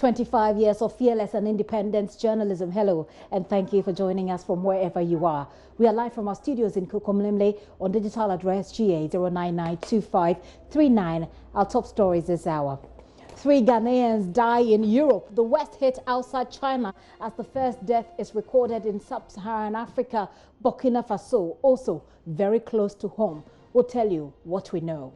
25 years of fearless and independent journalism. Hello, and thank you for joining us from wherever you are. We are live from our studios in Kukomlimle on digital address GA0992539. Our top stories this hour. 3 Ghanaians die in Europe. The West hit outside China as the first death is recorded in sub-Saharan Africa. Burkina Faso, also very close to home. We'll tell you what we know.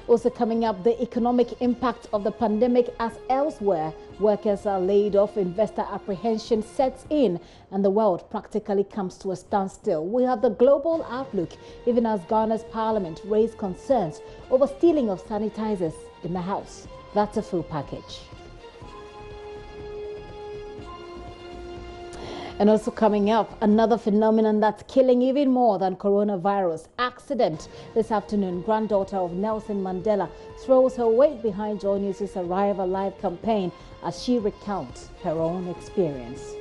Also coming up, the economic impact of the pandemic as elsewhere. Workers are laid off, investor apprehension sets in, and the world practically comes to a standstill. We have the global outlook, even as Ghana's parliament raised concerns over stealing of sanitizers in the house. That's a full package. And also coming up, another phenomenon that's killing even more than coronavirus. Accident. This afternoon, granddaughter of Nelson Mandela throws her weight behind JoyNews' Arrive Alive campaign as she recounts her own experience.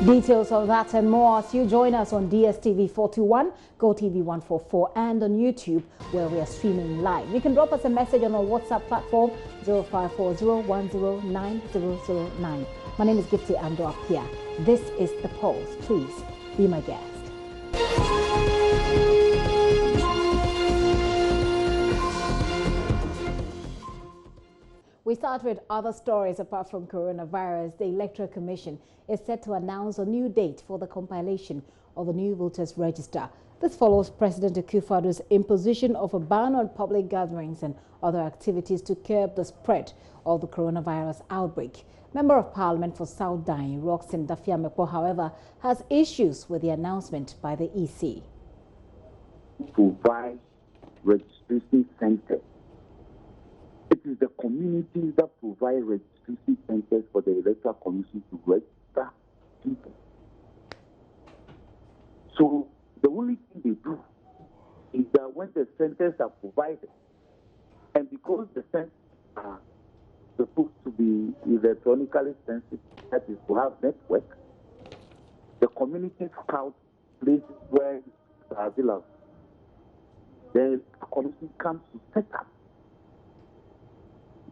Details of that and more as you join us on DSTV 421, GoTV 144, and on YouTube, where we are streaming live. You can drop us a message on our WhatsApp platform 0540109009. My name is Gifty Ando Apia. This is The Pulse. Please be my guest. We start with other stories apart from coronavirus. The Electoral Commission is set to announce a new date for the compilation of the new voters register. This follows President Akufo-Addo's imposition of a ban on public gatherings and other activities to curb the spread of the coronavirus outbreak. Member of Parliament for South Dine, Roxanne Dafiamepo, however, has issues with the announcement by the EC. Provide registration centers. It is the communities that provide registration centers for the Electoral Commission to register people. So the only thing they do is that when the centers are provided, and because the centers are supposed to be electronically sensitive, that is to have network, the community scout places where it's available. The commission comes to set up.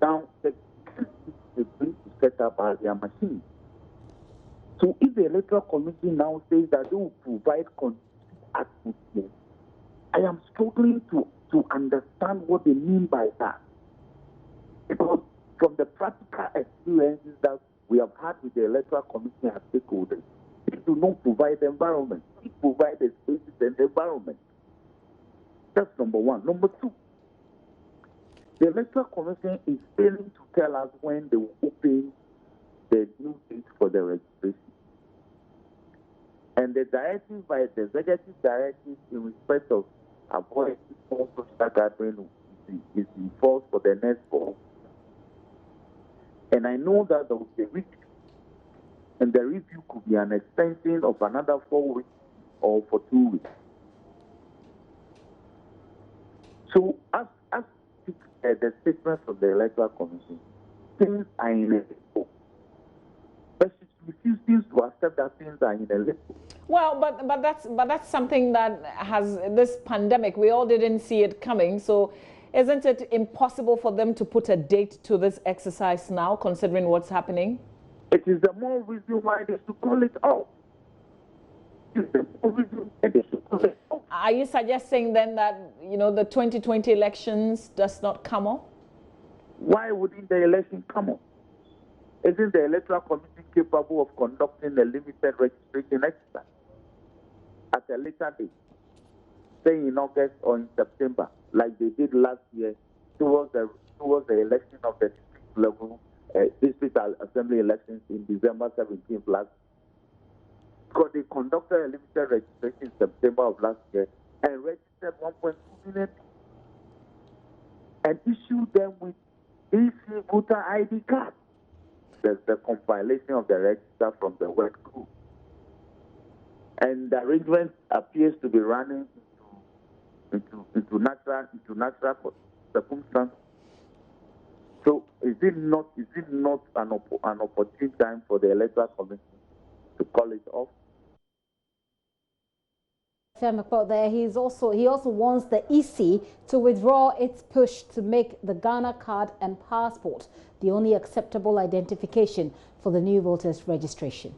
Now, they bring to set up their machines. So if the Electoral Commission now says that they will provide conducive atmosphere, I am struggling to understand what they mean by that. Because from the practical experiences that we have had with the Electoral Commission as stakeholders, they do not provide the environment. They provide the spaces and the environment. That's number one. Number two, the Electoral Commission is failing to tell us when they will open the new date for the registration. And the directive by the executive directive in respect of avoiding small social gathering is in force for the next 4. And I know that there will be a review. And the review could be an extension of another 4 weeks or for 2 weeks. So as the statement from the Electoral Commission, things are in a limbo. But she refuses to accept that things are in a limbo. Well, but that's something that has this pandemic. We all didn't see it coming. So isn't it impossible for them to put a date to this exercise now, considering what's happening? It is the more reason why they should call it off. Are you suggesting then that, the 2020 elections does not come off? Why wouldn't the election come off? Isn't the Electoral Commission capable of conducting a limited registration exercise at a later date, say in August or in September, like they did last year towards the election of the district assembly elections in December 17th last year? Because they conducted a limited registration in September of last year and registered 1.2 million and issued them with EC voter ID cards. There's the compilation of the register from the work group. And the arrangement appears to be running into into natural circumstances. So is it not an opportune time for the Electoral Commission to call it off? There, he also wants the EC to withdraw its push to make the Ghana card and passport the only acceptable identification for the new voters registration.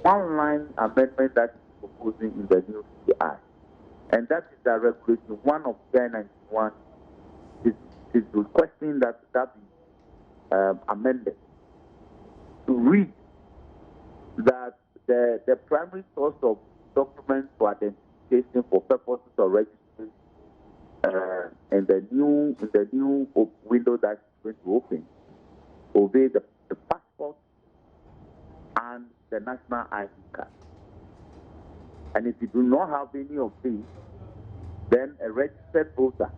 One line amendment that is proposing in the new CI, and that is the regulation 1 of 1091, is requesting that be amended to read that the primary source of documents for identification for purposes of registration in the new window that's going to open will be the passport and the national ID card. And if you do not have any of these, then a registered voter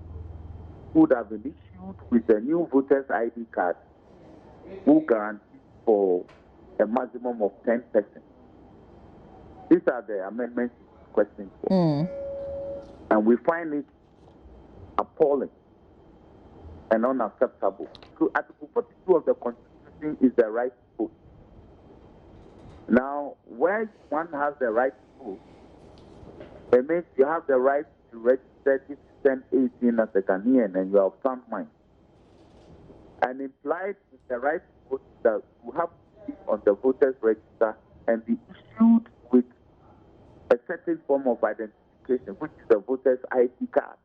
would have been issued with a new voter's ID card who guarantees for a maximum of 10%. These are the amendments questions for. And we find it appalling and unacceptable. So Article 42 of the Constitution is the right to vote. Now, where one has the right to vote, it means you have the right to register if you turn 18 as a Ghanaian and you have sound mind. And implied is the right to vote that you have to be on the voters register and be issued with a certain form of identification, which is the voter's ID card.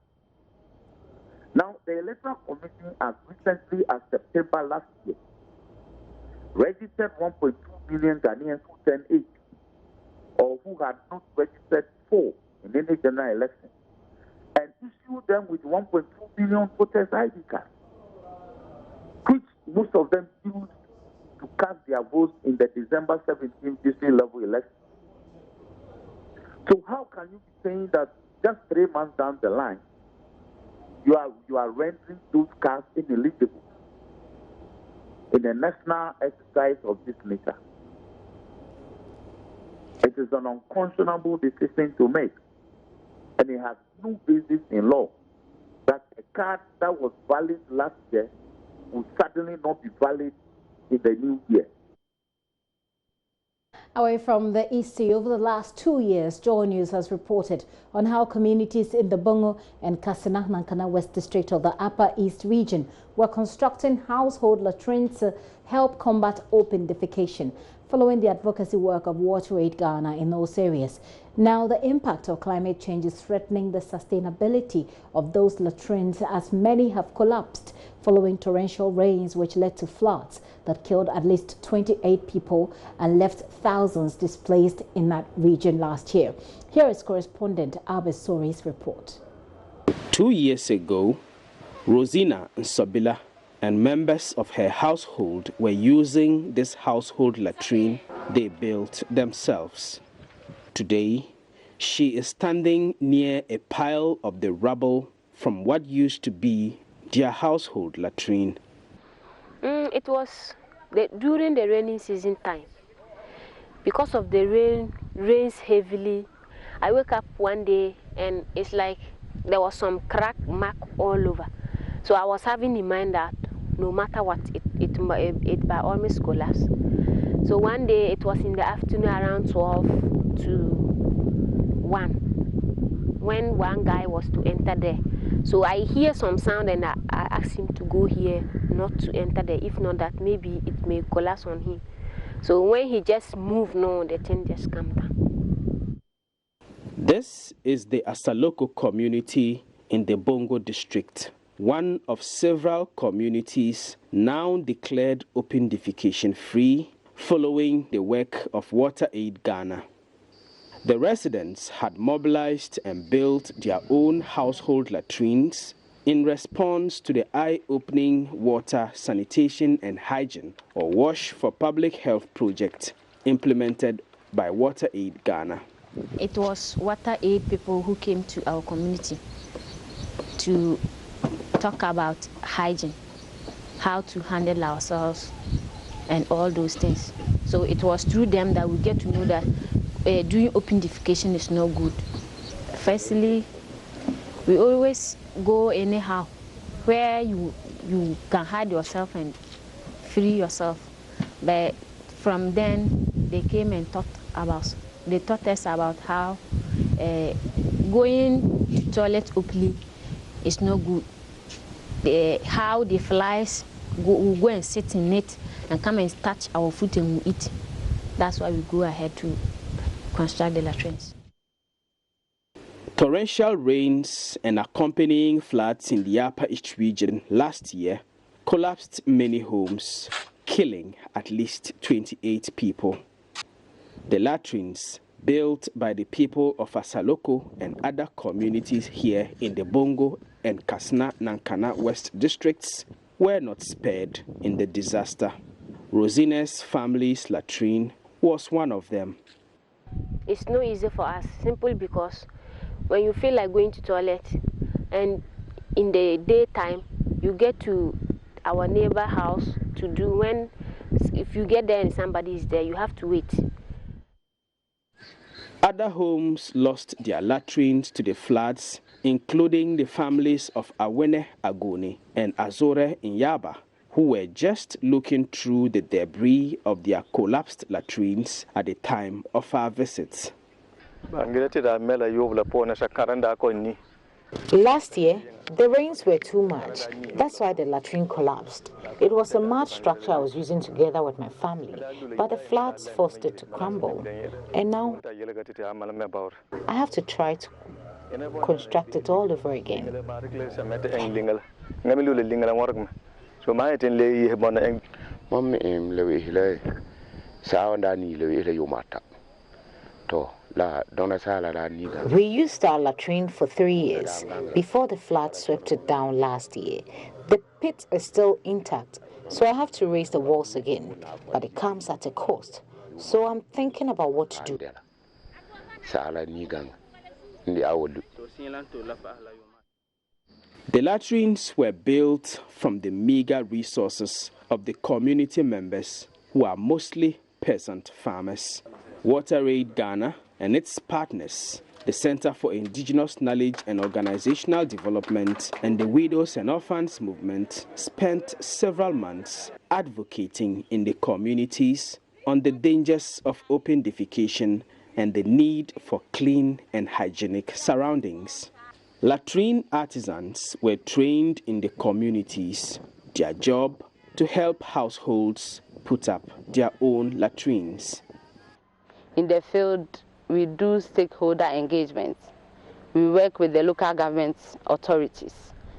Now, the Electoral Commission, as recently as September last year, registered 1.2 million Ghanaians who turned 18 or who had not registered before in any general election, and issued them with 1.2 million voters' ID cards, which most of them used to cast their votes in the December 17th district level election. So how can you be saying that just 3 months down the line, you are rendering those cards ineligible in a national exercise of this nature? It is an unconscionable decision to make, and it has no basis in law that a card that was valid last year will suddenly not be valid in the new year. Away from the EC, over the last 2 years, JoyNews has reported on how communities in the Bongo and Kasina Nankana West District of the Upper East region were constructing household latrines to help combat open defecation, following the advocacy work of WaterAid Ghana in those areas. Now, the impact of climate change is threatening the sustainability of those latrines, as many have collapsed following torrential rains which led to floods that killed at least 28 people and left thousands displaced in that region last year. Here is correspondent Abes Sori's report. 2 years ago, Rosina Nsobila and members of her household were using this household latrine they built themselves. Today, she is standing near a pile of the rubble from what used to be their household latrine. It was during the rainy season time. Because of the rains heavily, I woke up one day and it's like there was some crack mark all over. So I was having in mind that no matter what, it by all means collapse. So one day it was in the afternoon around 12 to 1 when one guy was to enter there. So I hear some sound and I asked him to go here, not to enter there. If not, that maybe it may collapse on him. So when he just moved, no, the thing just came down. This is the Asaloko community in the Bongo district, one of several communities now declared open defecation free following the work of WaterAid Ghana. The residents had mobilized and built their own household latrines in response to the eye-opening water, sanitation and hygiene, or WASH for public health project implemented by WaterAid Ghana. It was WaterAid people who came to our community to talk about hygiene, how to handle ourselves and all those things. So it was through them that we get to know that doing open defecation is not good. Firstly, We always go anyhow, where you can hide yourself and free yourself. But from then, they came and taught us about how going to toilet openly is no good. How the flies will go and sit in it and come and touch our food and we eat. That's why we go ahead to construct the latrines. Torrential rains and accompanying floods in the Upper East region last year collapsed many homes, killing at least 28 people. The latrines, built by the people of Asaloko and other communities here in the Bongo and Kasna-Nankana West districts, were not spared in the disaster. Rosina's family's latrine was one of them. It's not easy for us, simply because when you feel like going to toilet and in the daytime you get to our neighbor house to do, if you get there and somebody is there, you have to wait. Other homes lost their latrines to the floods, including the families of Awene Agoni and Azore Inyaba, who were just looking through the debris of their collapsed latrines at the time of our visit. Last year, the rains were too much. That's why the latrine collapsed. It was a mud structure I was using together with my family, but the floods forced it to crumble. And now, I have to try to construct it all over again. We used our latrine for 3 years before the flood swept it down last year. The pit is still intact, so I have to raise the walls again, but it comes at a cost. So I'm thinking about what to do. The latrines were built from the meager resources of the community members, who are mostly peasant farmers. WaterAid Ghana and its partners, the Center for Indigenous Knowledge and Organizational Development and the Widows and Orphans Movement, spent several months advocating in the communities on the dangers of open defecation and the need for clean and hygienic surroundings. Latrine artisans were trained in the communities. Their job to help households put up their own latrines. In the field, we do stakeholder engagements. We work with the local government authorities,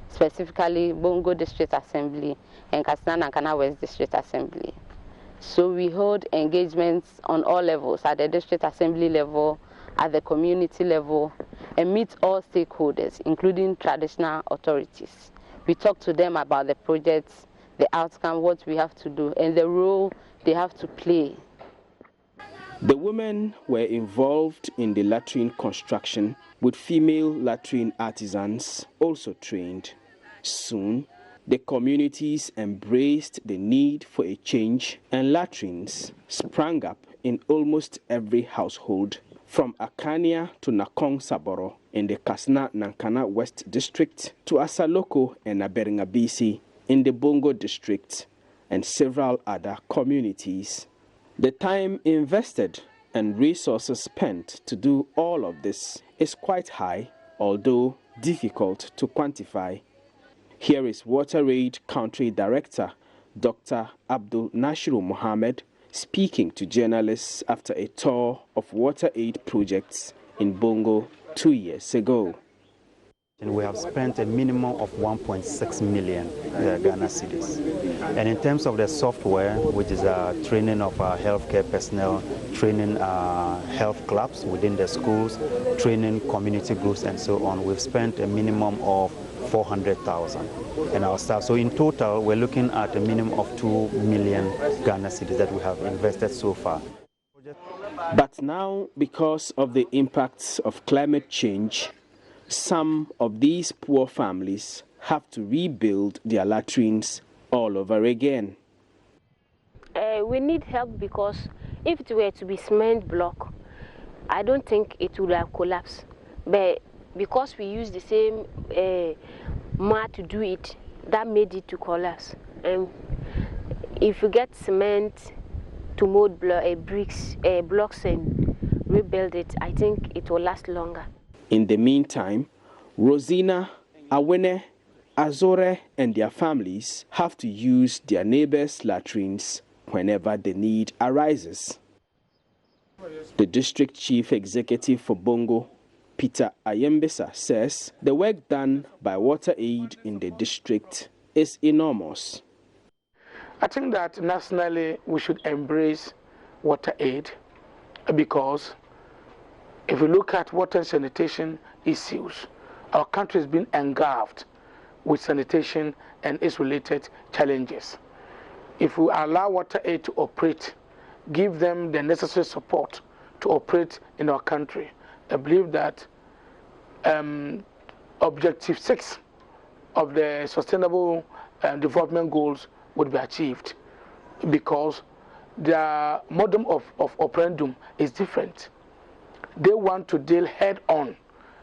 specifically Bongo District Assembly and Kasna-Nankana West District Assembly. So we hold engagements on all levels, at the district assembly level, at the community level, and meet all stakeholders, including traditional authorities. We talk to them about the projects, the outcome, what we have to do, and the role they have to play. The women were involved in the latrine construction, with female latrine artisans also trained. Soon, the communities embraced the need for a change, and latrines sprang up in almost every household, from Akania to Nakong Saboro in the Kasna-Nankana West District to Asaloko and Aberingabisi in the Bongo District, and several other communities. The time invested and resources spent to do all of this is quite high, although difficult to quantify. Here is WaterAid Country Director, Dr. Abdul Nashiru Mohammed, speaking to journalists after a tour of WaterAid projects in Bongo 2 years ago. We have spent a minimum of 1.6 million Ghana cedis. And in terms of the software, which is training of our healthcare personnel, training health clubs within the schools, training community groups and so on, we've spent a minimum of 400,000 in our staff. So in total, we're looking at a minimum of 2 million Ghana cedis that we have invested so far. But now, because of the impacts of climate change, some of these poor families have to rebuild their latrines all over again. We need help, because if it were to be cement block, I don't think it would have collapsed. But because we use the same mud to do it, that made it to collapse. And if you get cement to mold blocks and rebuild it, I think it will last longer. In the meantime, Rosina, Awene, Azore and their families have to use their neighbors' latrines whenever the need arises. The district chief executive for Bongo, Peter Ayembesa, says the work done by WaterAid in the district is enormous. I think that nationally we should embrace WaterAid, because if you look at water and sanitation issues, our country has been engulfed with sanitation and its related challenges. If we allow WaterAid to operate, give them the necessary support to operate in our country, I believe that Objective 6 of the Sustainable Development Goals would be achieved, because their model of operandum is different. They want to deal head on.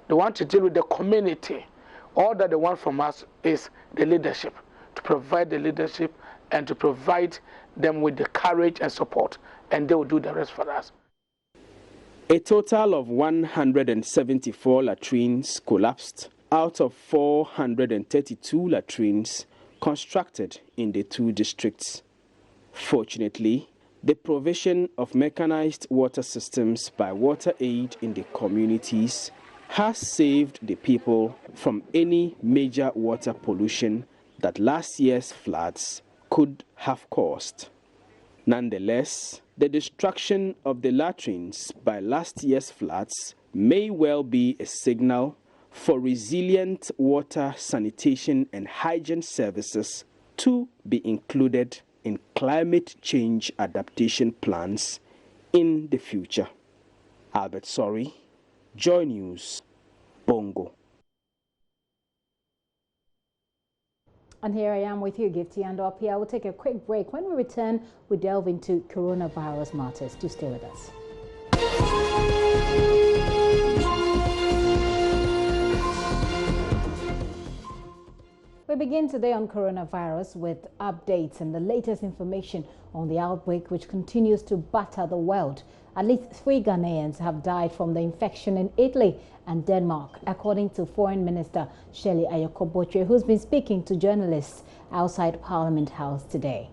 They want to deal with the community. All that they want from us is the leadership, to provide the leadership and to provide them with the courage and support, and they will do the rest for us. A total of 174 latrines collapsed out of 432 latrines constructed in the two districts. Fortunately, the provision of mechanized water systems by WaterAid in the communities has saved the people from any major water pollution that last year's floods could have caused. Nonetheless, the destruction of the latrines by last year's floods may well be a signal for resilient water, sanitation and hygiene services to be included in climate change adaptation plans in the future. Albert Sorry, JoyNews, Bongo. And here I am with you, Gifty and Opia. We'll take a quick break. When we return, we delve into coronavirus matters. Do stay with us. We begin today on coronavirus with updates and the latest information on the outbreak, which continues to batter the world. At least 3 Ghanaians have died from the infection in Italy and Denmark, according to Foreign Minister Shirley Ayokobotre, who's been speaking to journalists outside Parliament House today.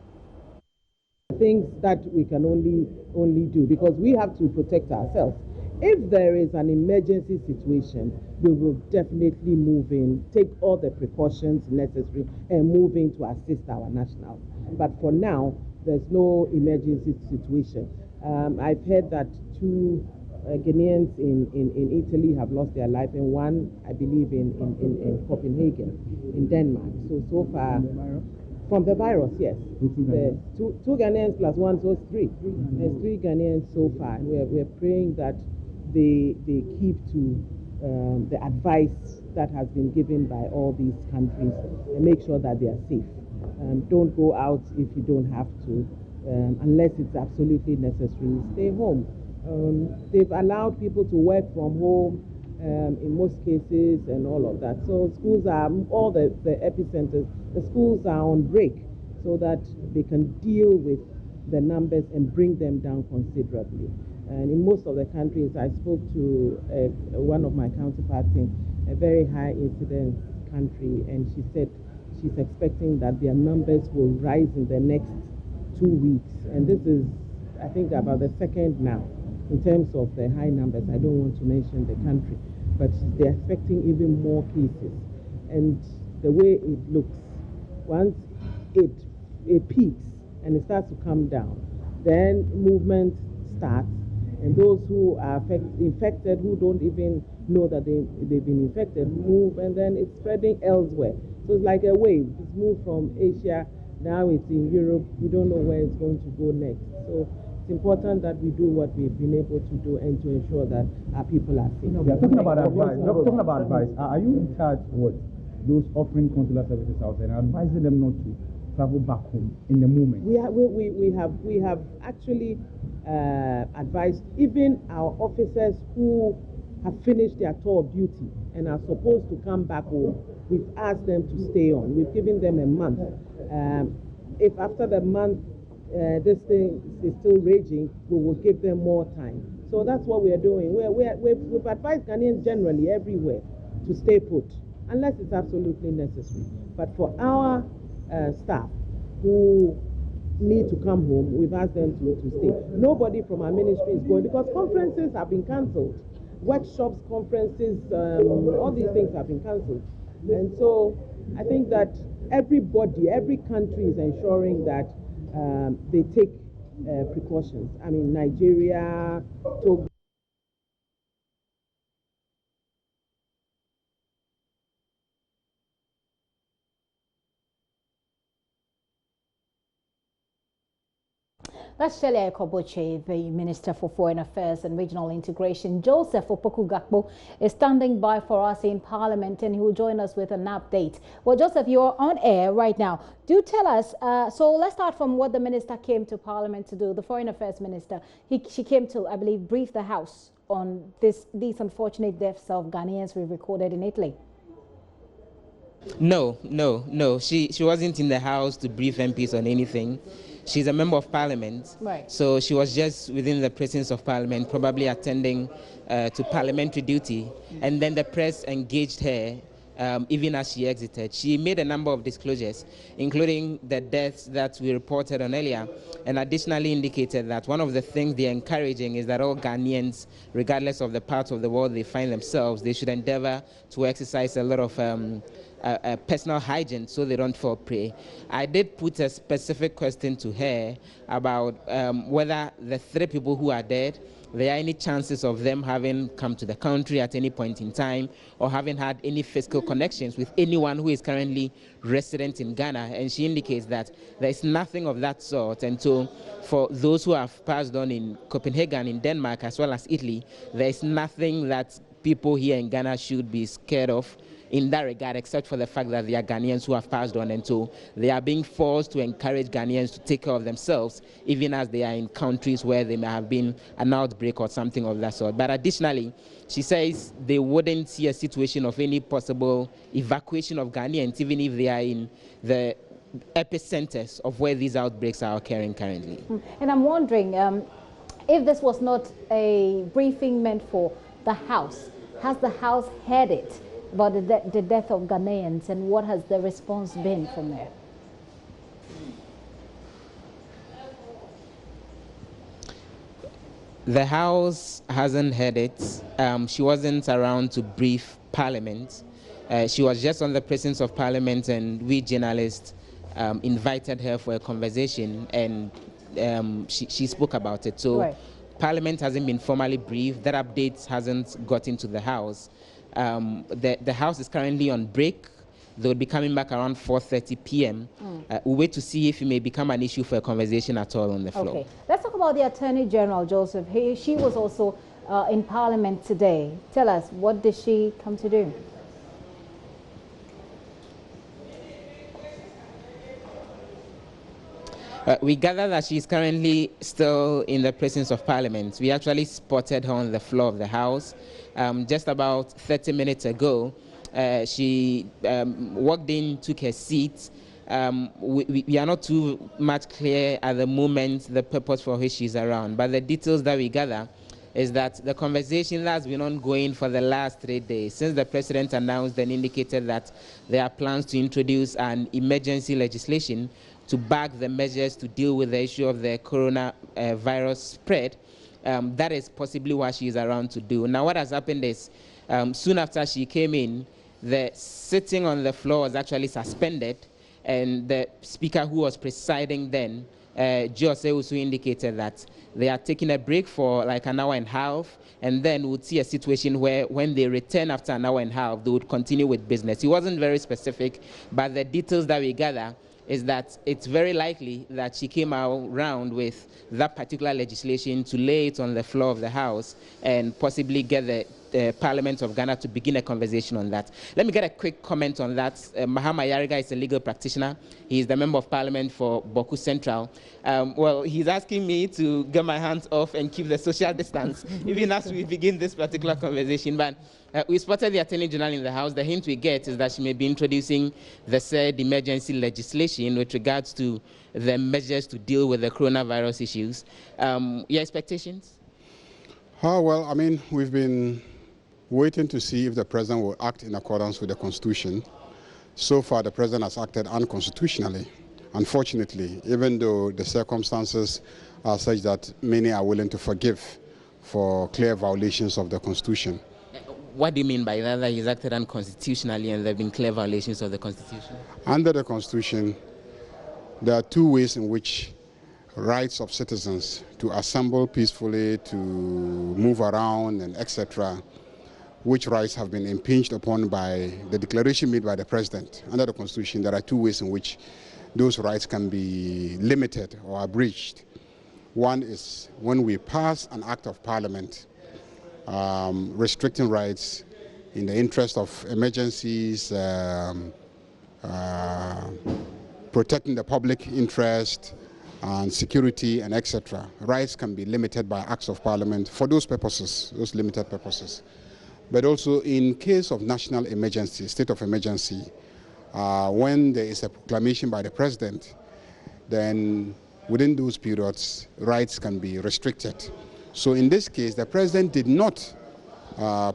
Things that we can only do, because we have to protect ourselves. If there is an emergency situation, we will definitely move in, take all the precautions necessary, and move in to assist our nationals. But for now, there's no emergency situation. I've heard that 2 Ghanaians in Italy have lost their life, and 1, I believe, in Copenhagen, in Denmark. So far, from the virus, yes. The two Ghanaians plus 1, so it's 3. There's 3 Ghanaians so far, and we're praying that they keep to the advice that has been given by all these countries and make sure that they are safe. Don't go out if you don't have to, unless it's absolutely necessary. Stay home. They've allowed people to work from home in most cases and all of that. So schools are, all the epicenters, the schools are on break so that they can deal with the numbers and bring them down considerably. And in most of the countries, I spoke to one of my counterparts in a very high incidence country, and she said she's expecting that their numbers will rise in the next 2 weeks. And this is, I think, about the second now in terms of the high numbers. I don't want to mention the country, but they're expecting even more cases. And the way it looks, once it peaks and it starts to come down, then movement starts. And those who are infected, who don't even know that they've been infected, move, and then it's spreading elsewhere. So it's like a wave. It's moved from Asia, now it's in Europe. We don't know where it's going to go next. So it's important that we do what we've been able to do and to ensure that our people are safe. Yeah, talking about advice, are you in charge with those offering consular services out there and advising them not to travel back home in the moment? We have actually advised even our officers who have finished their tour of duty and are supposed to come back home, we've asked them to stay on. We've given them a month. If after the month this thing is still raging, we will give them more time. So that's what we are doing. We've advised Ghanaians generally everywhere to stay put, unless it's absolutely necessary. But for our staff who need to come home, we've asked them to stay. Nobody from our ministry is going, because conferences have been cancelled. Workshops, conferences, all these things have been cancelled. And so I think that everybody, every country is ensuring that they take precautions. I mean, Nigeria, Togo. That's Shelley Koboche, the Minister for Foreign Affairs and Regional Integration. Joseph Opoku Gakpo is standing by for us in Parliament, and he will join us with an update. Well, Joseph, you're on air right now. Do tell us, so let's start from what the Minister came to Parliament to do. The Foreign Affairs Minister, she came to, I believe, brief the House on these unfortunate deaths of Ghanaians we've recorded in Italy. No. She wasn't in the House to brief MPs on anything. She's a member of Parliament, right. So she was just within the presence of Parliament, probably attending to parliamentary duty, and then the press engaged her even as she exited. She made a number of disclosures, including the deaths that we reported on earlier, and additionally indicated that one of the things they're encouraging is that all Ghanaians, regardless of the part of the world they find themselves, they should endeavor to exercise a lot of personal hygiene so they don't fall prey. I did put a specific question to her about whether the 3 people who are dead, there are any chances of them having come to the country at any point in time or having had any physical connections with anyone who is currently resident in Ghana, and she indicates that there is nothing of that sort. And so for those who have passed on in Copenhagen, in Denmark, as well as Italy, there is nothing that people here in Ghana should be scared of in that regard, except for the fact that there are Ghanaians who have passed on, and so they are being forced to encourage Ghanaians to take care of themselves, even as they are in countries where there may have been an outbreak or something of that sort. But additionally, she says they wouldn't see a situation of any possible evacuation of Ghanaians, even if they are in the epicenters of where these outbreaks are occurring currently. And I'm wondering, if this was not a briefing meant for the House, has the House heard it about the death of Ghanaians, and what has the response been from there? The House hasn't heard it. She wasn't around to brief Parliament. She was just on the presence of Parliament, and we journalists invited her for a conversation, and she spoke about it. So right. Parliament hasn't been formally briefed. That update hasn't got into the House. The House is currently on break. They will be coming back around 4:30 p.m. We'll wait to see if it may become an issue for a conversation at all on the floor. Okay, let's talk about the Attorney General, Joseph. She was also in Parliament today. Tell us, what did she come to do? We gather that she is currently still in the presence of Parliament. We actually spotted her on the floor of the House just about 30 minutes ago. She walked in, took her seat. We are not too much clear at the moment the purpose for which she's around, but the details that we gather is that the conversation that's been ongoing for the last 3 days, since the president announced and indicated that there are plans to introduce an emergency legislation to back the measures to deal with the issue of the coronavirus spread. That is possibly what she is around to do. Now, what has happened is, soon after she came in, the sitting on the floor was actually suspended, and the speaker who was presiding then, Jose, also indicated that they are taking a break for like an hour and a half, and then we'll see a situation where when they return after an hour and a half, they would continue with business. He wasn't very specific, but the details that we gather is that it's very likely that she came around with that particular legislation to lay it on the floor of the House and possibly get the Parliament of Ghana to begin a conversation on that. Let me get a quick comment on that. Mahama Yariga is a legal practitioner. He is the Member of Parliament for Boku Central. Well, he's asking me to get my hands off and keep the social distance, even as we begin this particular conversation. But we spotted the Attorney General in the House. The hint we get is that she may be introducing the said emergency legislation with regards to the measures to deal with the coronavirus issues. Your expectations? Well, I mean, we've been waiting to see if the President will act in accordance with the Constitution. So far, the President has acted unconstitutionally, unfortunately, even though the circumstances are such that many are willing to forgive for clear violations of the Constitution. What do you mean by that he's acted unconstitutionally and there have been clear violations of the Constitution? Under the Constitution, there are two ways in which rights of citizens to assemble peacefully, to move around, and etc., which rights have been impinged upon by the declaration made by the President. Under the Constitution, there are two ways in which those rights can be limited or abridged. One is when we pass an act of Parliament restricting rights in the interest of emergencies, protecting the public interest and security and etc. Rights can be limited by acts of Parliament for those purposes, those limited purposes. But also in case of national emergency, state of emergency, when there is a proclamation by the President, then within those periods, rights can be restricted. So in this case, the President did not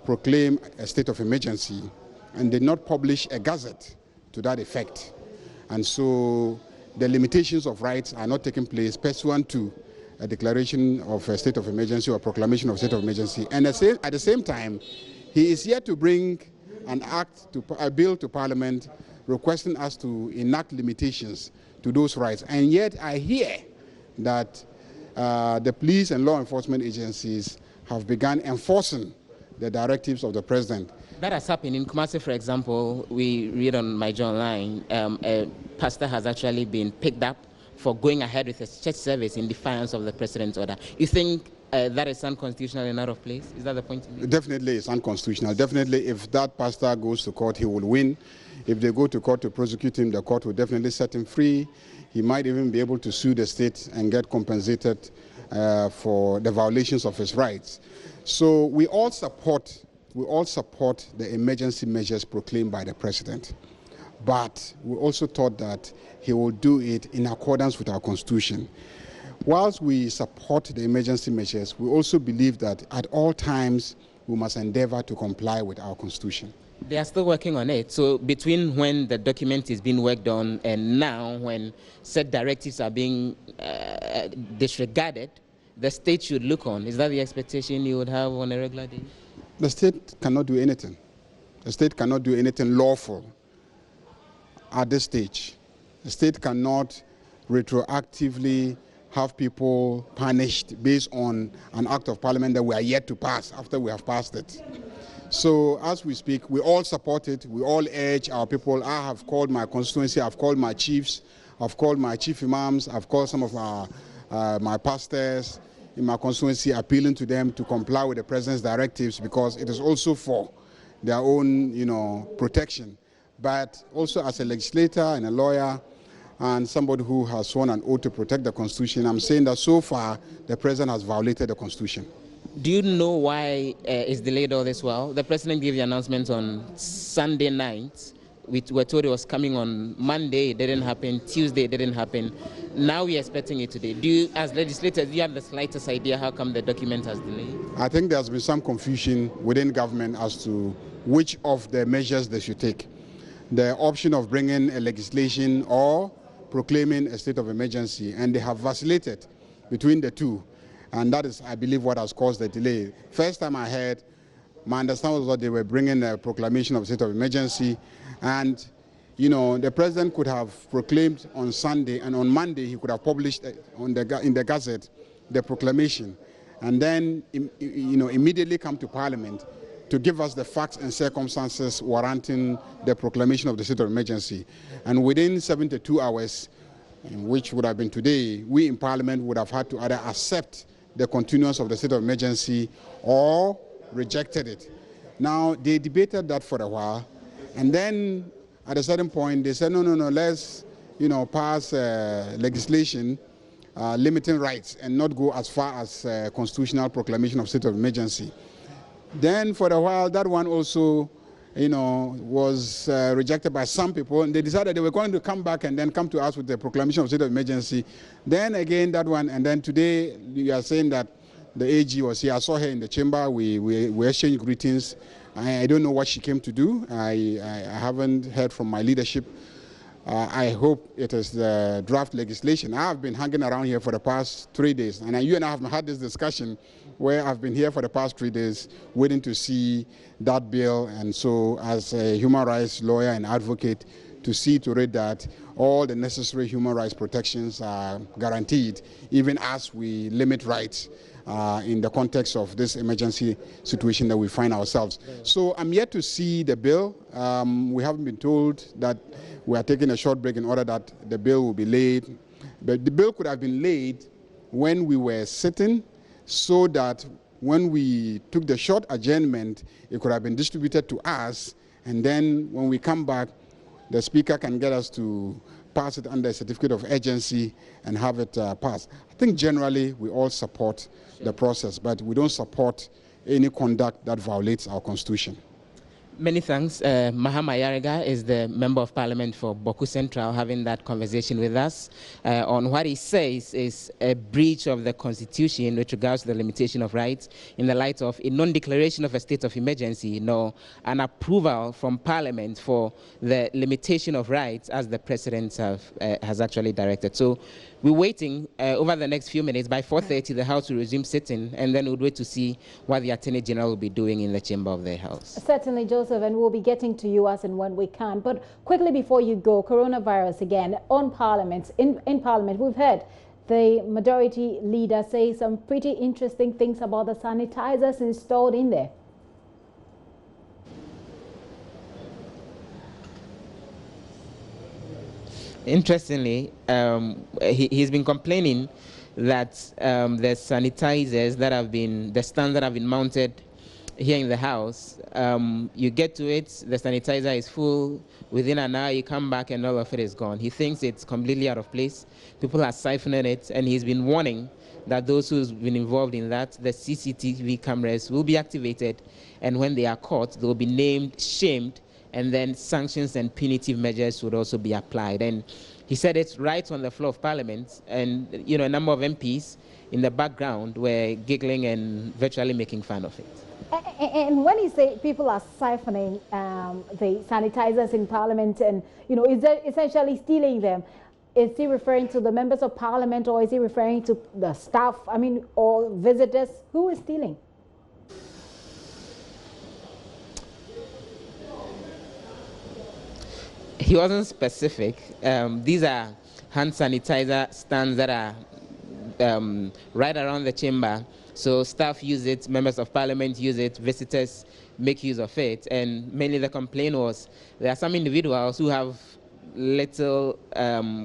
proclaim a state of emergency and did not publish a gazette to that effect. And so the limitations of rights are not taking place pursuant to a declaration of a state of emergency or proclamation of state of emergency. And at the same time, he is yet to bring a bill to Parliament requesting us to enact limitations to those rights. And yet I hear that the police and law enforcement agencies have begun enforcing the directives of the President. That has happened in Kumasi, for example. We read on my John Line, a pastor has actually been picked up for going ahead with a church service in defiance of the President's order. You think that is unconstitutional and out of place? Is that the point? Definitely it's unconstitutional. Definitely if that pastor goes to court, he will win. If they go to court to prosecute him, the court will definitely set him free. He might even be able to sue the state and get compensated for the violations of his rights. So we all support the emergency measures proclaimed by the President. But we also thought that he will do it in accordance with our Constitution. Whilst we support the emergency measures, we also believe that at all times we must endeavor to comply with our Constitution. They are still working on it. So between when the document is being worked on and now when said directives are being disregarded, the state should look on. Is that the expectation you would have on a regular day? The state cannot do anything. The state cannot do anything lawful at this stage. The state cannot retroactively have people punished based on an act of Parliament that we are yet to pass after we have passed it. So as we speak, we all support it. We all urge our people. I have called my constituency. I've called my chiefs. I've called my chief imams. I've called some of my pastors in my constituency, appealing to them to comply with the President's directives because it is also for their own, protection. But also as a legislator and a lawyer and somebody who has sworn an oath to protect the Constitution, I'm saying that so far the President has violated the Constitution. Do you know why it's delayed all this while? The President gave the announcement on Sunday night. We were told it was coming on Monday, it didn't happen. Tuesday, it didn't happen. Now we're expecting it today. Do you, as legislators, do you have the slightest idea how come the document has delayed? I think there's been some confusion within government as to which of the measures they should take. The option of bringing a legislation or proclaiming a state of emergency, and they have vacillated between the two. And that is, I believe, what has caused the delay. First time I heard, my understanding was that they were bringing a proclamation of state of emergency. And, the President could have proclaimed on Sunday, and on Monday he could have published in the Gazette the proclamation. And then, immediately come to Parliament to give us the facts and circumstances warranting the proclamation of the state of emergency. And within 72 hours, which would have been today, we in Parliament would have had to either accept the continuance of the state of emergency or rejected it. Now, they debated that for a while, and then at a certain point, they said, no, let's, pass legislation limiting rights and not go as far as constitutional proclamation of state of emergency. Then for a while, that one also, was rejected by some people, and they decided they were going to come back and then come to us with the proclamation of state of emergency. Then again, that one, and then today, you are saying that the AG was here. I saw her in the chamber. We exchanged greetings. I don't know what she came to do. I haven't heard from my leadership. I hope it is the draft legislation. I have been hanging around here for the past 3 days, and you and I have had this discussion where I've been here for the past 3 days waiting to see that bill, and so as a human rights lawyer and advocate, to see to it that all the necessary human rights protections are guaranteed, even as we limit rights in the context of this emergency situation that we find ourselves. So I'm yet to see the bill. We haven't been told that we are taking a short break in order that the bill will be laid. But the bill could have been laid when we were sitting, so that when we took the short adjournment, it could have been distributed to us, and then when we come back, the Speaker can get us to pass it under a certificate of urgency and have it passed. I think generally we all support the process, but we don't support any conduct that violates our Constitution. Many thanks. Mahama Yarega is the Member of Parliament for Boku Central, having that conversation with us on what he says is a breach of the Constitution with regards to the limitation of rights in the light of a non-declaration of a state of emergency, nor an approval from Parliament for the limitation of rights as the President has actually directed. So we're waiting over the next few minutes. By 4:30, the House will resume sitting, and then we'll wait to see what the Attorney General will be doing in the chamber of the House. Certainly, Joseph, and we'll be getting to you as and when we can. But quickly before you go, coronavirus again on Parliament. In Parliament, we've heard the majority leader say some pretty interesting things about the sanitizers installed in there. Interestingly, he's been complaining that the sanitizers that have been, the stands that have been mounted here in the house, you get to it, the sanitizer is full, within an hour you come back and all of it is gone. He thinks it's completely out of place. People are siphoning it, and he's been warning that those who've been involved in that, the CCTV cameras will be activated, and when they are caught, they'll be named, shamed, and then sanctions and punitive measures would also be applied. And he said it right on the floor of Parliament, and a number of MPs in the background were giggling and virtually making fun of it. And when you say people are siphoning the sanitizers in Parliament and, is that essentially stealing them, is he referring to the members of Parliament, or is he referring to the staff, or visitors? Who is stealing? He wasn't specific. These are hand sanitizer stands that are right around the chamber. So staff use it, members of Parliament use it, visitors make use of it. And mainly the complaint was there are some individuals who have little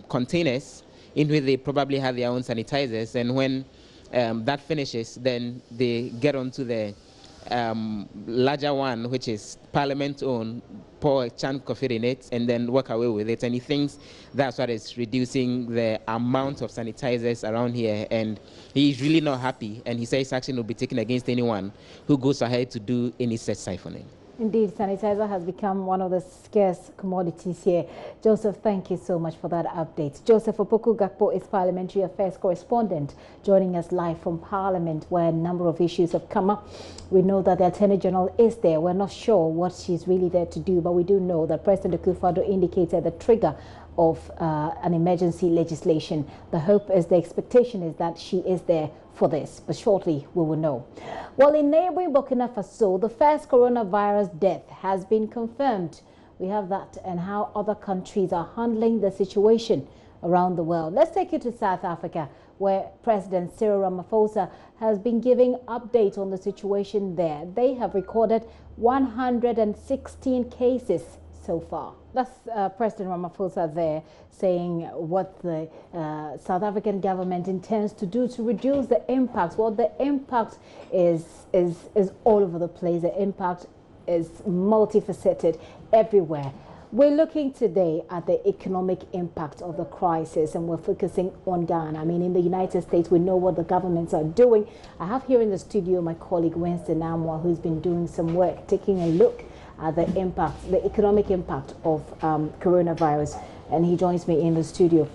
containers in which they probably have their own sanitizers. And when that finishes, then they get onto the larger one, which is Parliament owned, pour a chunk of it in it, and then walk away with it. And he thinks that's what is reducing the amount of sanitizers around here. And he's really not happy. And he says action will be taken against anyone who goes ahead to do any such siphoning. Indeed, sanitizer has become one of the scarce commodities here. Joseph, thank you so much for that update. Joseph Opoku Gakpo is Parliamentary Affairs Correspondent, joining us live from Parliament, where a number of issues have come up. We know that the Attorney General is there. We're not sure what she's really there to do, but we do know that President Akufo-Addo indicated the trigger of an emergency legislation. The hope is, the expectation is that she is there for this, but shortly we will know. Well, in neighboring Burkina Faso, the first coronavirus death has been confirmed. We have that and how other countries are handling the situation around the world. Let's take you to South Africa, where President Cyril Ramaphosa has been giving updates on the situation there. They have recorded 116 cases so far. That's President Ramaphosa there saying what the South African government intends to do to reduce the impact. Well, the impact is all over the place. The impact is multifaceted everywhere. We're looking today at the economic impact of the crisis, and we're focusing on Ghana. I mean, in the United States, we know what the governments are doing. I have here in the studio my colleague Winston Amwa, who's been doing some work, taking a look at the impact, the economic impact of coronavirus, and he joins me in the studio.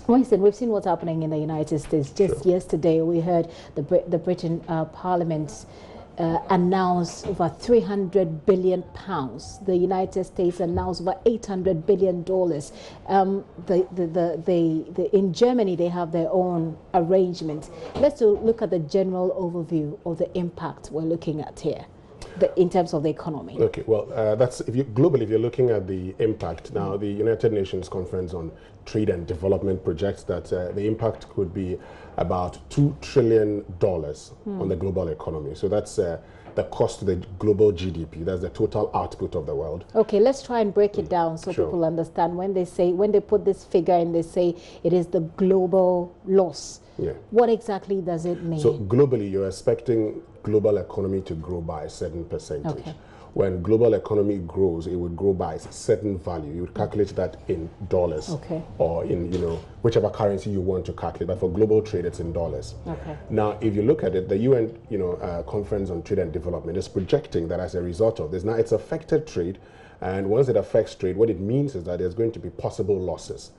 Winston, we've seen what's happening in the United States. Just yesterday, we heard the Britain Parliament announced over 300 billion pounds. The United States announced over 800 billion dollars. In Germany, they have their own arrangement. Let's look at the general overview of the impact we're looking at here, in terms of the economy. Okay, well, that's globally, if you're looking at the impact now, the United Nations Conference on Trade and Development projects that the impact could be about $2 trillion on the global economy. So that's the cost to the global GDP. That's the total output of the world. Okay, let's try and break it down so people understand. When they put this figure and they say it is the global loss, what exactly does it mean? So globally, you're expecting global economy to grow by a certain percentage. Okay. When global economy grows, it would grow by a certain value. You would calculate that in dollars, or in whichever currency you want to calculate. But for global trade, it's in dollars. Okay. Now, if you look at it, the UN Conference on Trade and Development is projecting that as a result of this, now it's affected trade. And once it affects trade, what it means is that there's going to be possible losses.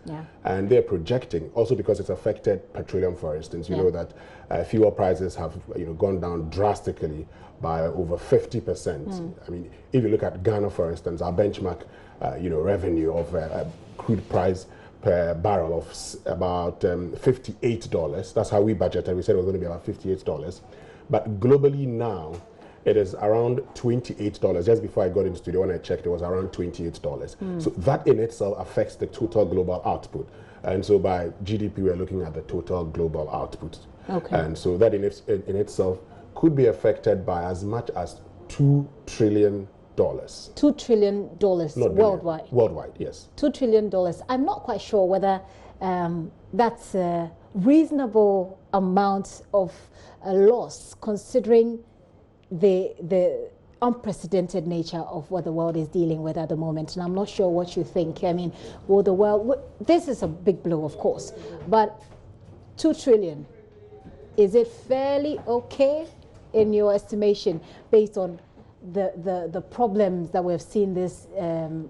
And they're projecting, also because it's affected petroleum, for instance. You know that fuel prices have gone down drastically by over 50%. I mean, if you look at Ghana, for instance, our benchmark revenue of crude price per barrel of about $58. That's how we budgeted. We said it was going to be about $58. But globally now, it is around $28. Just before I got in the studio, when I checked, it was around $28. So that in itself affects the total global output. And so by GDP, we're looking at the total global output. Okay. And so that in itself could be affected by as much as $2 trillion. $2 trillion worldwide? Worldwide, yes. $2 trillion. I'm not quite sure whether that's a reasonable amount of loss, considering the unprecedented nature of what the world is dealing with at the moment. And I'm not sure what you think. I mean, will the world, this is a big blow, of course, but $2 trillion, is it fairly okay in your estimation based on the problems that we've seen this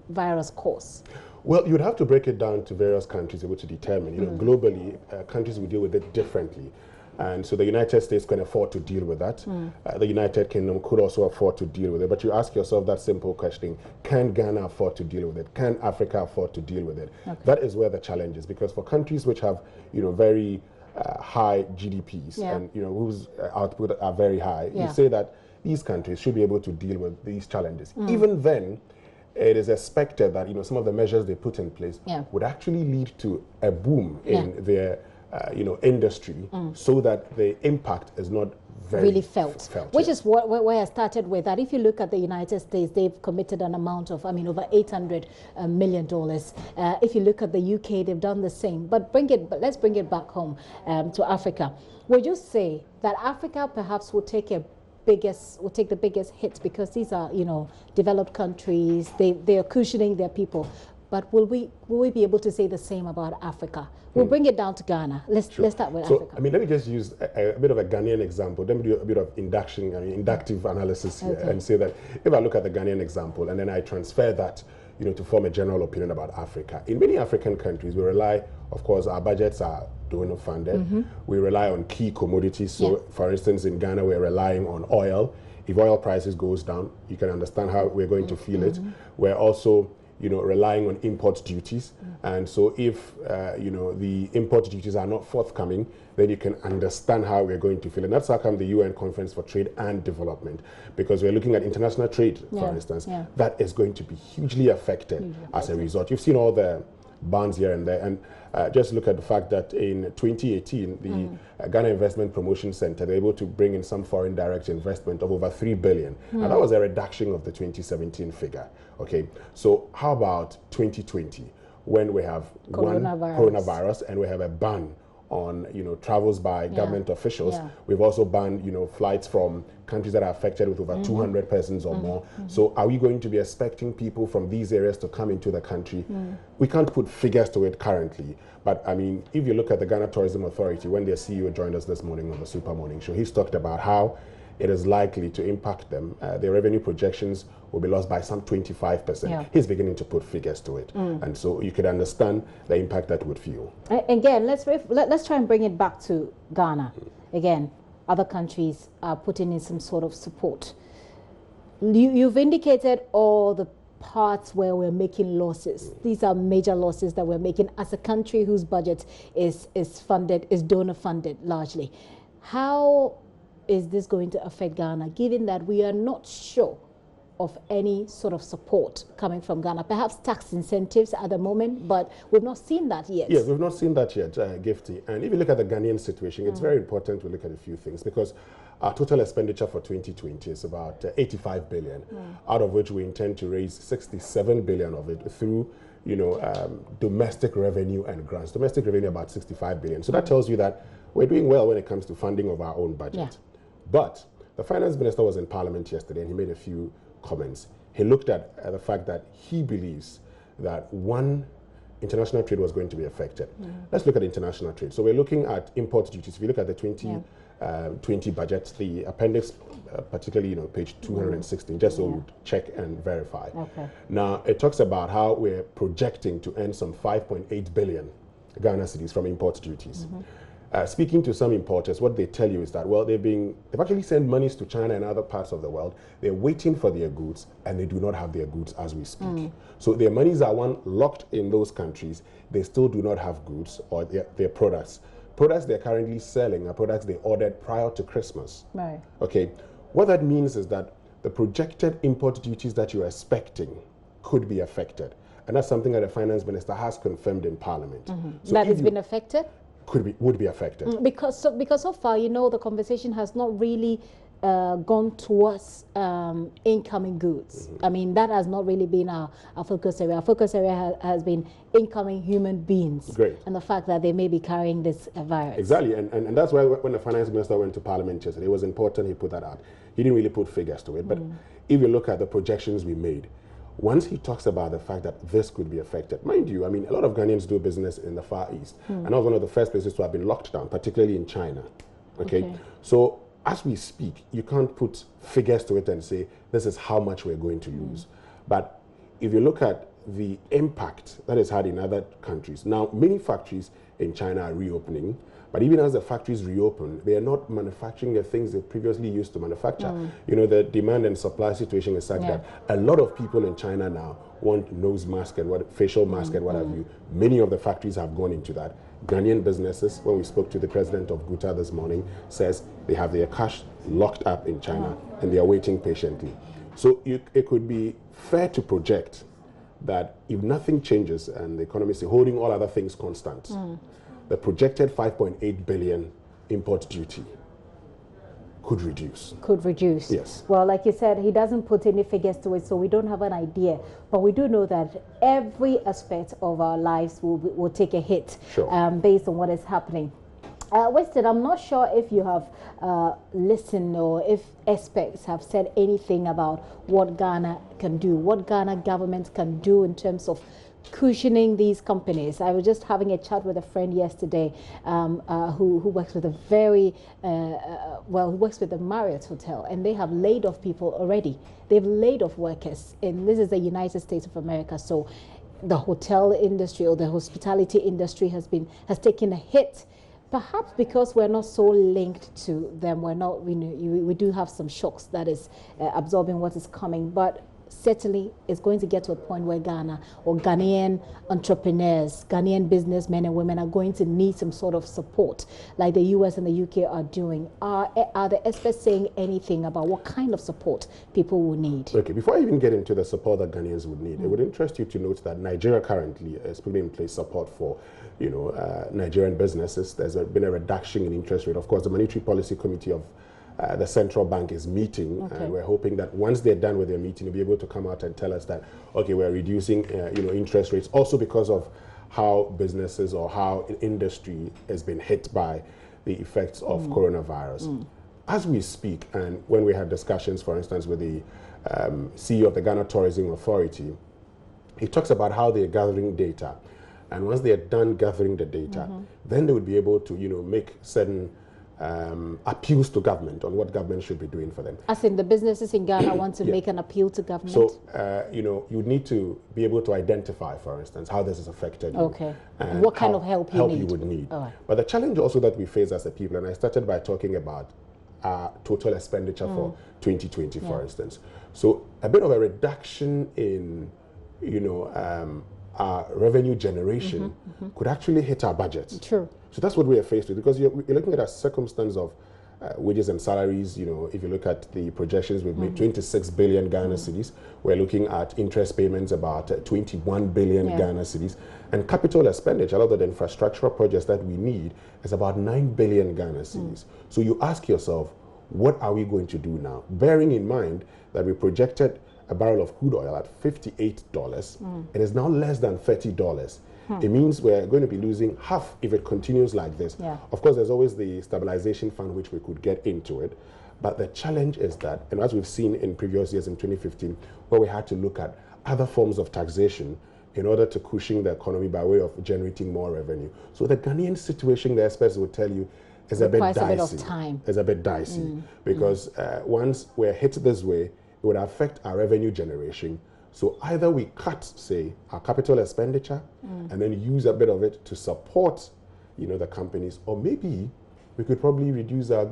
virus cause? Well, you'd have to break it down to various countries able to determine. Globally, countries will deal with it differently. And so the United States can afford to deal with that. The United Kingdom could also afford to deal with it. But you ask yourself that simple question, can Ghana afford to deal with it? Can Africa afford to deal with it? That is where the challenge is, because for countries which have, very high GDPs and, whose output are very high, you say that these countries should be able to deal with these challenges. Even then, it is expected that, some of the measures they put in place would actually lead to a boom in their industry, so that the impact is not very really felt. Which is where I started with that. If you look at the United States, they've committed an amount of, over $800 million. If you look at the UK, they've done the same. But let's bring it back home to Africa. Would you say that Africa perhaps will take the biggest hit, because these are, developed countries, they are cushioning their people? But will we be able to say the same about Africa? We'll bring it down to Ghana. Let's start with Africa. Let me just use a bit of a Ghanaian example. Let me do a bit of inductive analysis here and say that if I look at the Ghanaian example and then I transfer that, to form a general opinion about Africa. In many African countries, we rely, of course, our budgets are donor funded. We rely on key commodities. So, for instance, in Ghana, we're relying on oil. If oil prices goes down, you can understand how we're going to feel it. We're also relying on import duties. And so if, the import duties are not forthcoming, then you can understand how we're going to feel. And that's how come the UN Conference for Trade and Development, because we're looking at international trade, for instance, that is going to be hugely affected as a result. You've seen all the bans here and there. And just look at the fact that in 2018, the Ghana Investment Promotion Center, they were able to bring in some foreign direct investment of over $3 billion. And that was a reduction of the 2017 figure. Okay, so how about 2020, when we have coronavirus and we have a ban on, travels by government officials. We've also banned, flights from countries that are affected with over 200 persons or more. So are we going to be expecting people from these areas to come into the country? We can't put figures to it currently. But I mean, if you look at the Ghana Tourism Authority, when their CEO joined us this morning on the Super Morning Show, he's talked about how it is likely to impact them. Their revenue projections will be lost by some 25%. He's beginning to put figures to it. And so you could understand the impact that would feel. Again, let's try and bring it back to Ghana. Again, other countries are putting in some sort of support. You've indicated all the parts where we're making losses. These are major losses that we're making as a country whose budget is donor funded largely. How is this going to affect Ghana, given that we are not sure of any sort of support coming from Ghana? Perhaps tax incentives at the moment, but we've not seen that yet. Yes, we've not seen that yet, Gifty. And if you look at the Ghanaian situation, it's very important to look at a few things, because our total expenditure for 2020 is about 85 billion, out of which we intend to raise 67 billion of it through domestic revenue and grants. Domestic revenue about 65 billion. So that tells you that we're doing well when it comes to funding of our own budget. But the finance minister was in Parliament yesterday and he made a few comments. He looked at the fact that he believes that international trade was going to be affected. Let's look at international trade. So we're looking at import duties. If you look at the 2020 budget, the appendix, particularly page 216, just so we check and verify. Now it talks about how we're projecting to earn some 5.8 billion Ghana cedis from import duties. Speaking to some importers, what they tell you is that, well, they've actually sent monies to China and other parts of the world. They're waiting for their goods, and they do not have their goods as we speak. So their monies are locked in those countries. They still do not have goods or their products. Products they're currently selling are products they ordered prior to Christmas. Okay. What that means is that the projected import duties that you're expecting could be affected. And that's something that the finance minister has confirmed in Parliament. So that has been affected? Would be affected. Because so far, the conversation has not really gone towards incoming goods. I mean, that has not really been our focus area. Our focus area has been incoming human beings. And the fact that they may be carrying this virus. Exactly, and that's why when the finance minister went to Parliament yesterday, it was important he put that out. He didn't really put figures to it, but if you look at the projections we made, once he talks about the fact that this could be affected, mind you, I mean, a lot of Ghanaians do business in the Far East, and that was one of the first places to have been locked down, particularly in China. Okay, so as we speak, you can't put figures to it and say this is how much we're going to lose. But if you look at the impact that it's had in other countries, now many factories in China are reopening, but even as the factories reopen, they are not manufacturing the things they previously used to manufacture. The demand and supply situation is such that a lot of people in China now want nose mask and facial mask and what have you. Many of the factories have gone into that. Ghanaian businesses, when we spoke to the president of Guta this morning, says they have their cash locked up in China and they are waiting patiently. So it could be fair to project that if nothing changes and the economy is holding all other things constant, the projected 5.8 billion import duty could reduce. Could reduce. Yes. Well, like you said, he doesn't put any figures to it, so we don't have an idea. But we do know that every aspect of our lives will take a hit based on what is happening. Weston, I'm not sure if you have listened or if experts have said anything about what Ghana can do, what Ghana government can do in terms of cushioning these companies. I was just having a chat with a friend yesterday who works with a who works with the Marriott Hotel, and they have laid off people already. They've laid off workers, and this is the United States of America. So the hotel industry or the hospitality industry has taken a hit. Perhaps because we're not so linked to them, we do have some shocks that is absorbing what is coming, but certainly it's going to get to a point where Ghana or Ghanaian entrepreneurs, Ghanaian businessmen and women are going to need some sort of support like the US and the UK are doing. Are the experts saying anything about what kind of support people will need? Okay, before I even get into the support that Ghanaians would need, it would interest you to note that Nigeria currently is putting in place support for Nigerian businesses. There's been a reduction in interest rate. Of course, the Monetary Policy Committee of the central bank is meeting, and we're hoping that once they're done with their meeting, they'll be able to come out and tell us that, okay, we're reducing interest rates, also because of how businesses or how industry has been hit by the effects of coronavirus. As we speak, and when we had discussions, for instance, with the CEO of the Ghana Tourism Authority, he talks about how they're gathering data. And once they are done gathering the data, then they would be able to, make certain appeals to government on what government should be doing for them. As in the businesses in Ghana want to make an appeal to government? So, you need to be able to identify, for instance, how this has affected you. Okay. And what kind of help you would need. Right. But the challenge also that we face as a people, and I started by talking about total expenditure for 2020, for instance. So a bit of a reduction in, our revenue generation could actually hit our budgets. True. So that's what we are faced with, because you're looking at a circumstance of wages and salaries. If you look at the projections, we've made 26 billion Ghana cedis. We're looking at interest payments about 21 billion Ghana cedis. And capital expenditure, a lot of the infrastructural projects that we need, is about 9 billion Ghana cedis. So you ask yourself, what are we going to do now? Bearing in mind that we projected a barrel of crude oil at $58, it is now less than $30. It means we're going to be losing half if it continues like this. Of course, there's always the stabilization fund, which we could get into it. But the challenge is that, and as we've seen in previous years in 2015, where we had to look at other forms of taxation in order to cushion the economy by way of generating more revenue. So the Ghanaian situation, the experts will tell you, is a bit dicey. A bit of time. It's a bit dicey because once we're hit this way, it would affect our revenue generation. So either we cut, say, our capital expenditure and then use a bit of it to support, the companies, or maybe we could probably reduce our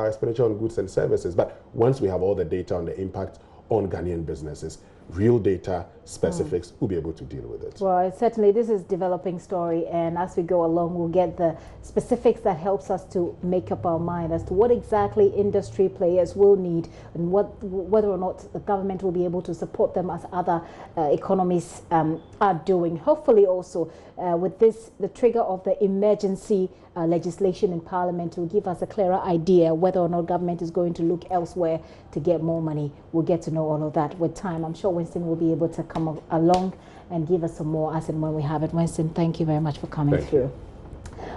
expenditure on goods and services. But once we have all the data on the impact on Ghanaian businesses, real data specifics, we'll be able to deal with it. Well, certainly this is a developing story, and as we go along, we'll get the specifics that helps us to make up our mind as to what exactly industry players will need and whether or not the government will be able to support them as other economies are doing. Hopefully also with this, the trigger of the emergency legislation in Parliament will give us a clearer idea whether or not government is going to look elsewhere to get more money. We'll get to know all of that with time. I'm sure Winston will be able to come along and give us some more as and when we have it. Winston, thank you very much for coming through.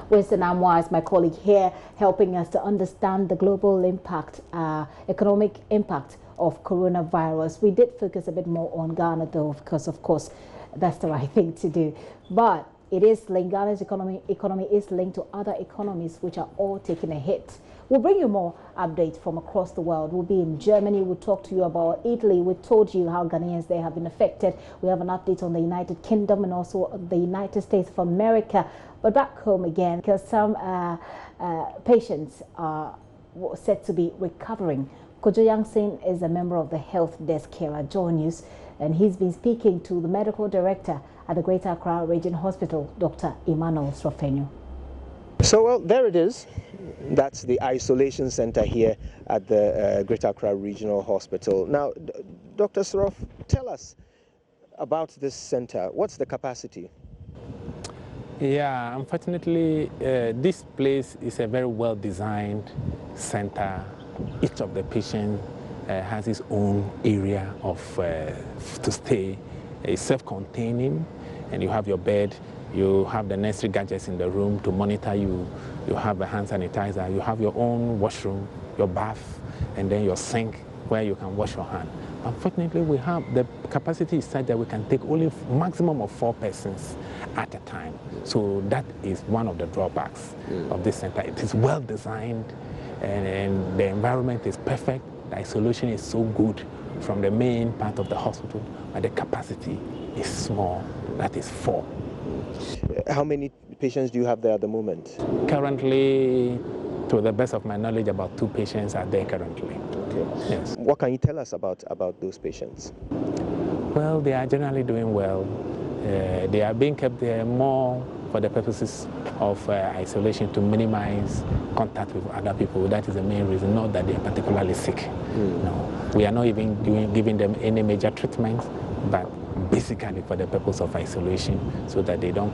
Winston Amwa is my colleague here, helping us to understand the global impact, economic impact of coronavirus. We did focus a bit more on Ghana though, because of course that's the right thing to do. But it is linked, Ghana's economy is linked to other economies which are all taking a hit. We'll bring you more updates from across the world. We'll be in Germany. We'll talk to you about Italy. We told you how Ghanaians there have been affected. We have an update on the United Kingdom and also the United States of America. But back home again, because some patients are said to be recovering. Kojo Yangsin is a member of the health desk here at JoyNews, and he's been speaking to the medical director at the Greater Accra Regional Hospital, Dr. Emmanuel Srofenyo. So, well, there it is. That's the isolation center here at the Greater Accra Regional Hospital. Now, Dr. Srof, tell us about this center. What's the capacity? Yeah, unfortunately, this place is a very well-designed center. Each of the patients has its own area of to stay. It's self-containing, and you have your bed. You have the necessary gadgets in the room to monitor you. You have a hand sanitizer. You have your own washroom, your bath, and then your sink where you can wash your hand. Unfortunately, we have the capacity is such that we can take only maximum of 4 persons at a time. So that is one of the drawbacks of this center. It is well designed, and the environment is perfect. The isolation is so good from the main part of the hospital, but the capacity is small. That is 4. How many patients do you have there at the moment? Currently, to the best of my knowledge, about 2 patients are there currently. Okay. Yes. What can you tell us about those patients? Well, they are generally doing well. They are being kept there more for the purposes of isolation to minimize contact with other people. That is the main reason, not that they are particularly sick. No, we are not even giving them any major treatments, but basically for the purpose of isolation, so that they don't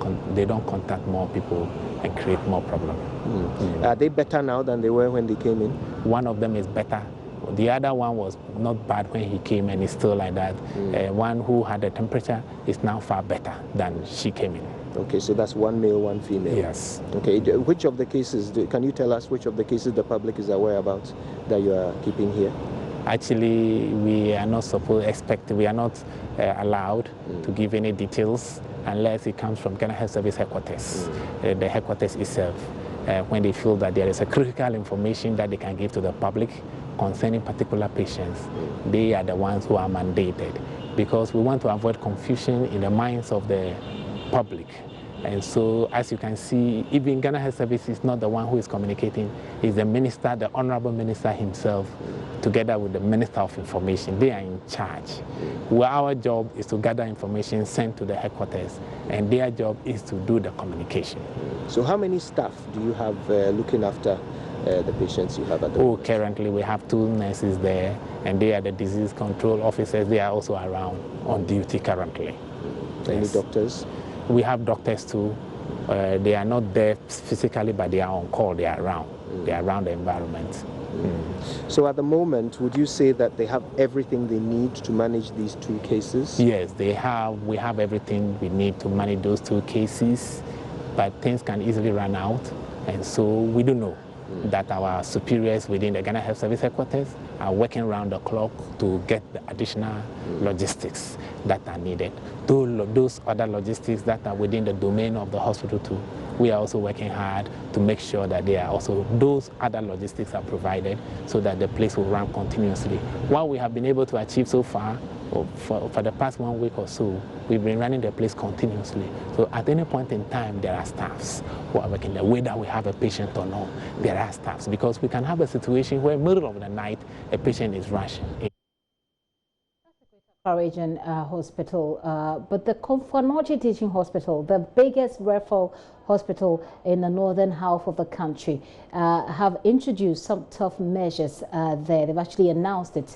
contact more people and create more problems. Are they better now than they were when they came in? One of them is better. The other one was not bad when he came and is still like that. One who had a temperature is now far better than she came in. Okay, so that's 1 male, 1 female. Yes. Okay, which of the cases, can you tell us which of the cases the public is aware about that you are keeping here? Actually, we are not allowed to give any details unless it comes from Ghana Health Service headquarters, the headquarters itself, when they feel that there is a critical information that they can give to the public concerning particular patients. They are the ones who are mandated, because we want to avoid confusion in the minds of the public. And so, as you can see, even Ghana Health Service is not the one who is communicating. It's the minister, the Honorable Minister himself, together with the Minister of Information. They are in charge. Well, our job is to gather information sent to the headquarters, and their job is to do the communication. So how many staff do you have looking after the patients you have at the moment? Currently we have 2 nurses there, and they are the disease control officers. They are also around on duty currently. Any doctors? We have doctors too. They are not there physically, but they are on call. They are around. They are around the environment. So at the moment, would you say that they have everything they need to manage these 2 cases? Yes, they have. We have everything we need to manage those 2 cases, but things can easily run out, and so we do know that our superiors within the Ghana Health Service headquarters are working around the clock to get the additional logistics that are needed. Those other logistics that are within the domain of the hospital too, we are also working hard to make sure that those other logistics are provided so that the place will run continuously. What we have been able to achieve so far, for the past 1 week or so, we've been running the place continuously. So at any point in time, there are staffs who are working there, whether we have a patient or not. There are staffs, because we can have a situation where middle of the night, a patient is rushing. Region Hospital, but the Komfo Teaching Hospital, the biggest referral hospital in the northern half of the country, have introduced some tough measures there. They've actually announced it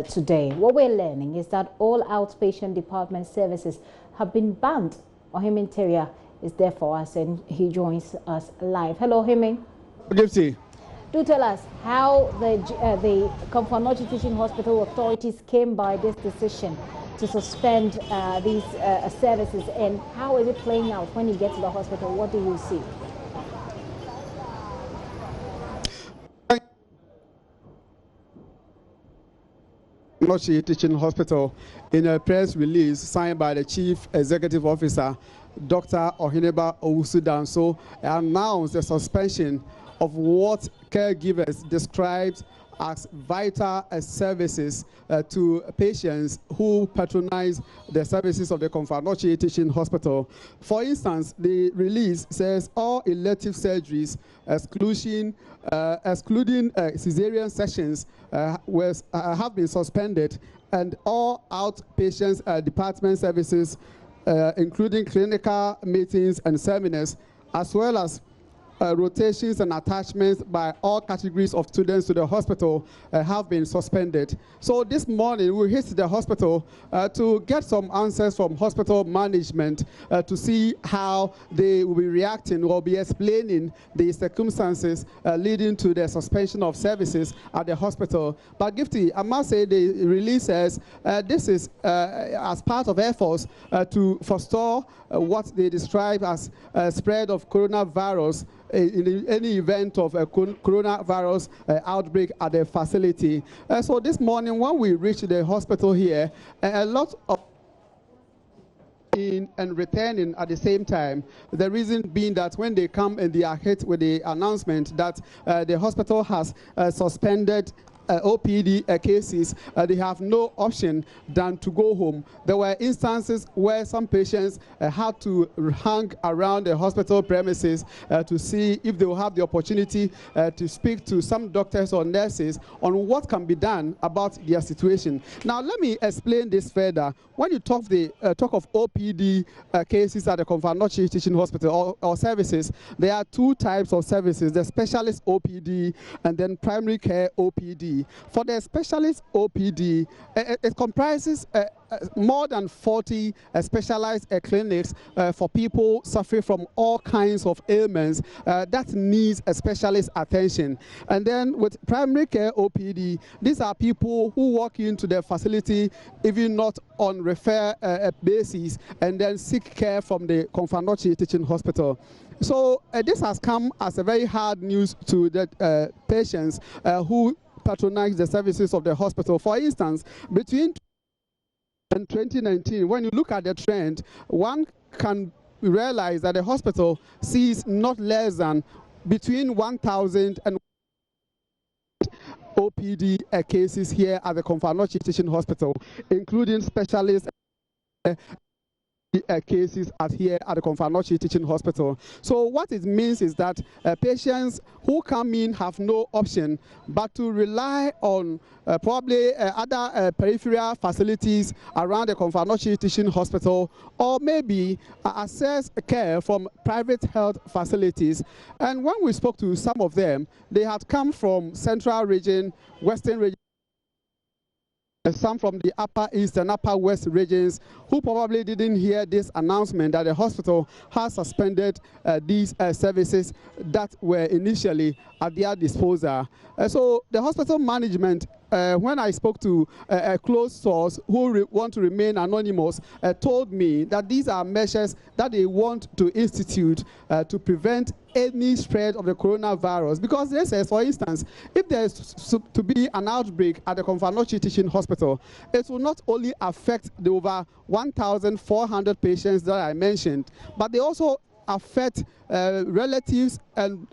today. What we're learning is that all outpatient department services have been banned. Ohim Interior is there for us, and he joins us live. Hello, Ohim. Good evening. Do tell us how the Komfo Teaching Hospital authorities came by this decision to suspend these services, and how is it playing out when you get to the hospital? What do you see? Komfo Teaching Hospital, in a press release signed by the Chief Executive Officer, Dr. Ohineba Owusu-Danso, announced the suspension of what caregivers described as vital services to patients who patronize the services of the Komfo Teaching Hospital. For instance, the release says all elective surgeries, excluding cesarean sessions, have been suspended, and all outpatient department services, including clinical meetings and seminars, as well as rotations and attachments by all categories of students to the hospital have been suspended. So this morning we hit the hospital to get some answers from hospital management to see how they will be reacting or be explaining the circumstances leading to the suspension of services at the hospital. But Gifty, I must say the release says this is as part of efforts to forestall what they describe as spread of coronavirus in any event of a coronavirus outbreak at the facility. So this morning when we reached the hospital here, a lot of in and returning at the same time. The reason being that when they come and they are hit with the announcement that the hospital has suspended OPD cases, they have no option than to go home. There were instances where some patients had to hang around the hospital premises to see if they will have the opportunity to speak to some doctors or nurses on what can be done about their situation. Now, let me explain this further. When you talk of OPD cases at the Komfo Teaching Hospital or services, there are 2 types of services: the specialist OPD and then primary care OPD. OPD. For the specialist OPD, it comprises more than 40 specialized clinics for people suffering from all kinds of ailments that needs a specialist attention. And then with primary care OPD, these are people who walk into the facility even not on refer basis and then seek care from the Konfanochi Teaching Hospital. So this has come as a very hard news to the patients who patronize the services of the hospital. For instance, between 2019, when you look at the trend, one can realize that the hospital sees not less than between 1,000 and OPD cases here at the Konfanochi Teaching Hospital, including specialists cases here at the Konfanochi Teaching Hospital. So what it means is that patients who come in have no option but to rely on probably other peripheral facilities around the Konfanochi Teaching Hospital, or maybe access care from private health facilities. And when we spoke to some of them, they had come from Central Region, Western Region, some from the Upper East and Upper West regions who probably didn't hear this announcement that the hospital has suspended these services that were initially at their disposal. So the hospital management, when I spoke to a close source who want to remain anonymous, told me that these are measures that they want to institute to prevent any spread of the coronavirus. Because they say, for instance, if there's to be an outbreak at the Konfanochi Teaching Hospital, it will not only affect the over 1,400 patients that I mentioned, but they also affect relatives and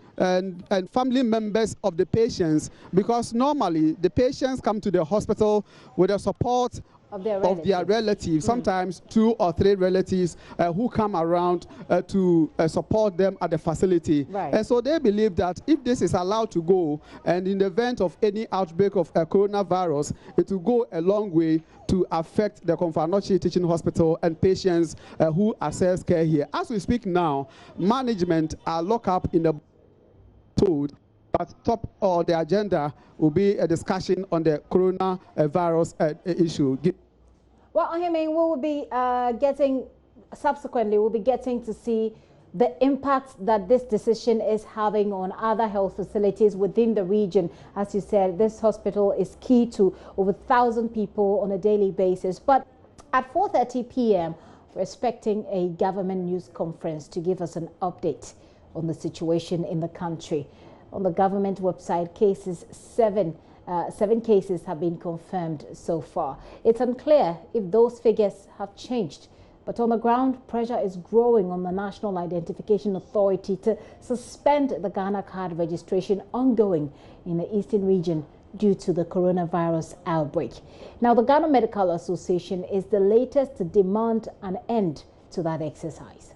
family members of the patients, because normally the patients come to the hospital with the support of their relatives, sometimes 2 or 3 relatives who come around to support them at the facility. Right. And so they believe that if this is allowed to go, and in the event of any outbreak of coronavirus, it will go a long way to affect the Konfanochi Teaching Hospital and patients who access care here. As we speak now, management are locked up in the told, but top of the agenda will be a discussion on the coronavirus issue. Well, I mean, we will be subsequently, we'll be getting to see the impact that this decision is having on other health facilities within the region. As you said, this hospital is key to over 1,000 people on a daily basis. But at 4:30 p.m., we're expecting a government news conference to give us an update on the situation in the country. On the government website, seven cases have been confirmed so far. It's unclear if those figures have changed, but on the ground, pressure is growing on the National Identification Authority to suspend the Ghana card registration ongoing in the Eastern region due to the coronavirus outbreak. Now, the Ghana Medical Association is the latest to demand an end to that exercise.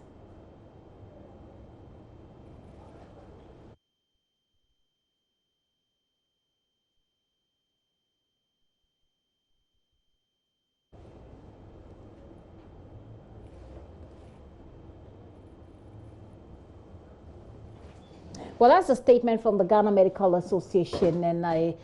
Well, that's a statement from the Ghana Medical Association, and I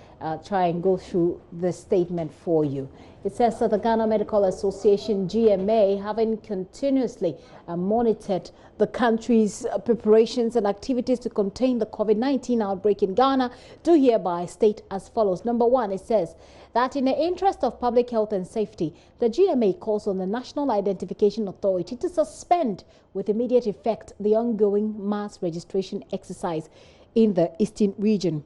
try and go through the statement for you. It says that the Ghana Medical Association, GMA, having continuously monitored the country's preparations and activities to contain the COVID-19 outbreak in Ghana, do hereby state as follows. Number one, it says that in the interest of public health and safety, the GMA calls on the National Identification Authority to suspend with immediate effect the ongoing mass registration exercise in the Eastern region.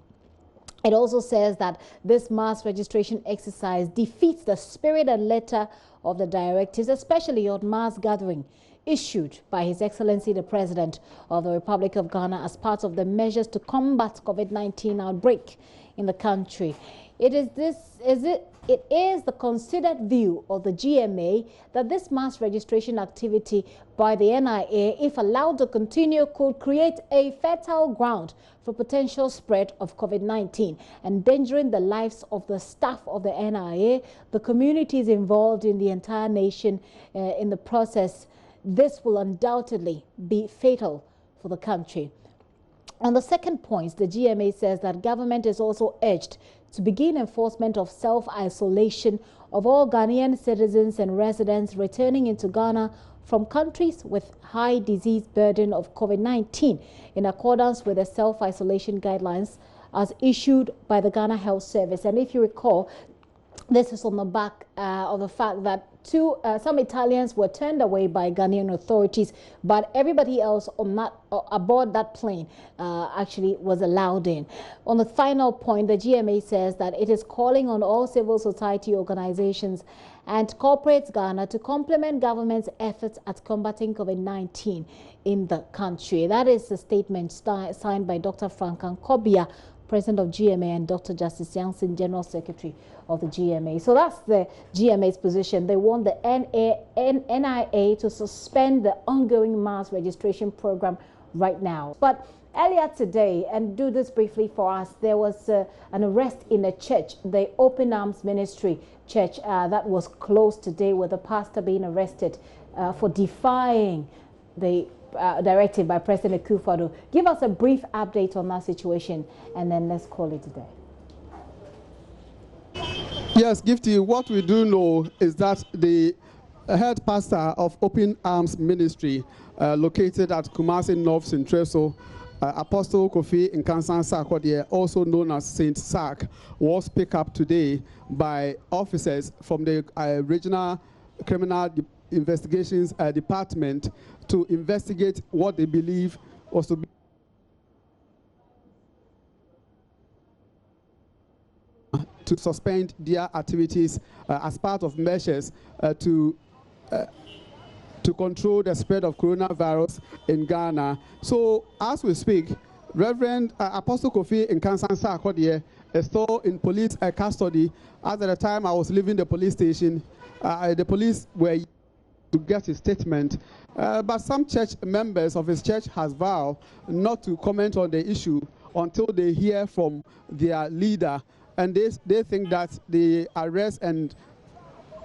It also says that this mass registration exercise defeats the spirit and letter of the directives, especially on mass gathering, issued by His Excellency the President of the Republic of Ghana as part of the measures to combat COVID-19 outbreak in the country. It is the considered view of the GMA that this mass registration activity by the NIA, if allowed to continue, could create a fertile ground for potential spread of COVID-19, endangering the lives of the staff of the NIA, the communities involved in the entire nation in the process. This will undoubtedly be fatal for the country. On the second point, the GMA says that government is also urged to begin enforcement of self-isolation of all Ghanaian citizens and residents returning into Ghana from countries with high disease burden of COVID-19 in accordance with the self-isolation guidelines as issued by the Ghana Health Service. And if you recall, this is on the back of the fact that some Italians were turned away by Ghanaian authorities, but everybody else on that aboard that plane actually was allowed in. On the final point, the GMA says that it is calling on all civil society organizations and corporates Ghana to complement government's efforts at combating COVID-19 in the country. That is a statement signed by Dr. Frank Ankobia, President of GMA, and Dr. Justice Jansen, General Secretary of the GMA. So that's the GMA's position. They want the NIA to suspend the ongoing mass registration program right now. But earlier today, and do this briefly for us, there was an arrest in a church, the Open Arms Ministry Church, that was closed today, with the pastor being arrested for defying the directive by President Akufo-Addo. Give us a brief update on that situation, and then let's call it a day. Yes, Gifty, what we do know is that the head pastor of Open Arms Ministry, located at Kumasi North Centreso, Apostle Kofi Nkansan Sarkodie, also known as Saint Sark, was picked up today by officers from the Regional Criminal Investigations Department to investigate what they believe was to be to suspend their activities as part of measures to control the spread of coronavirus in Ghana. So as we speak, Reverend Apostle Kofi Nkansan Sarkodie is still in police custody. As at the time I was leaving the police station, the police were to get his statement, but some church members of his church has vowed not to comment on the issue until they hear from their leader, and they think that the arrest and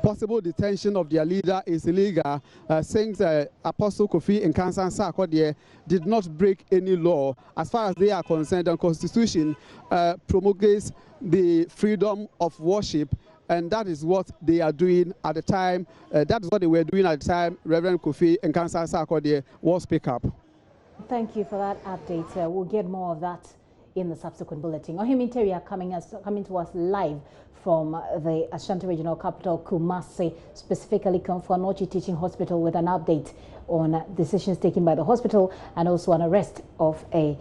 possible detention of their leader is illegal, since Apostle Kofi Nkansan Sarkodie did not break any law. As far as they are concerned, the Constitution promulgates the freedom of worship, and that is what they are doing at the time. That is what they were doing at the time Reverend Kofi Nkansan Sarkodie was picked up. Thank you for that update. We'll get more of that in the subsequent bulletin. Ohim Interior coming to us live from the Ashanti Regional Capital, Kumasi, specifically Komfo Anokye Teaching Hospital, with an update on decisions taken by the hospital and also an arrest of a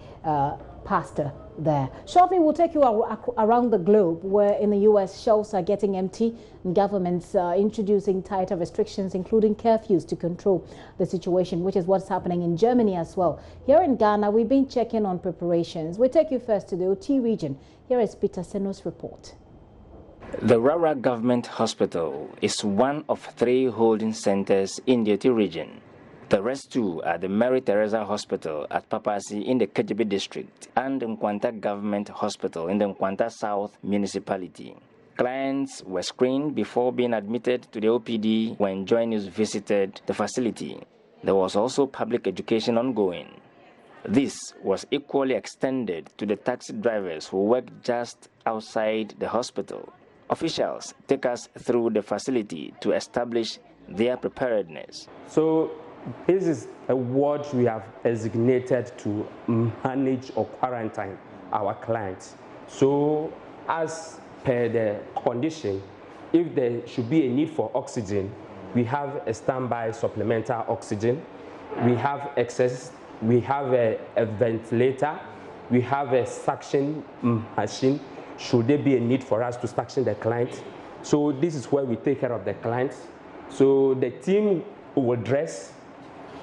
pastor there. Shortly, we'll take you around the globe, where in the U.S. shelves are getting empty and governments are introducing tighter restrictions, including curfews, to control the situation, which is what's happening in Germany as well. Here in Ghana, we've been checking on preparations. We take you first to the OT region. Here is Peter Seno's report. The Rara Government Hospital is one of 3 holding centers in the OT region. The rest 2 are the Mary Teresa Hospital at Papasi in the Kejebi district and the Nkwanta Government Hospital in the Nkwanta South Municipality. Clients were screened before being admitted to the OPD when JoyNews visited the facility. There was also public education ongoing. This was equally extended to the taxi drivers who work just outside the hospital. Officials take us through the facility to establish their preparedness. So this is a ward we have designated to manage or quarantine our clients. So as per the condition, if there should be a need for oxygen, we have a standby supplemental oxygen, we have excess, we have a ventilator, we have a suction machine should there be a need for us to suction the client. So this is where we take care of the clients. So the team will dress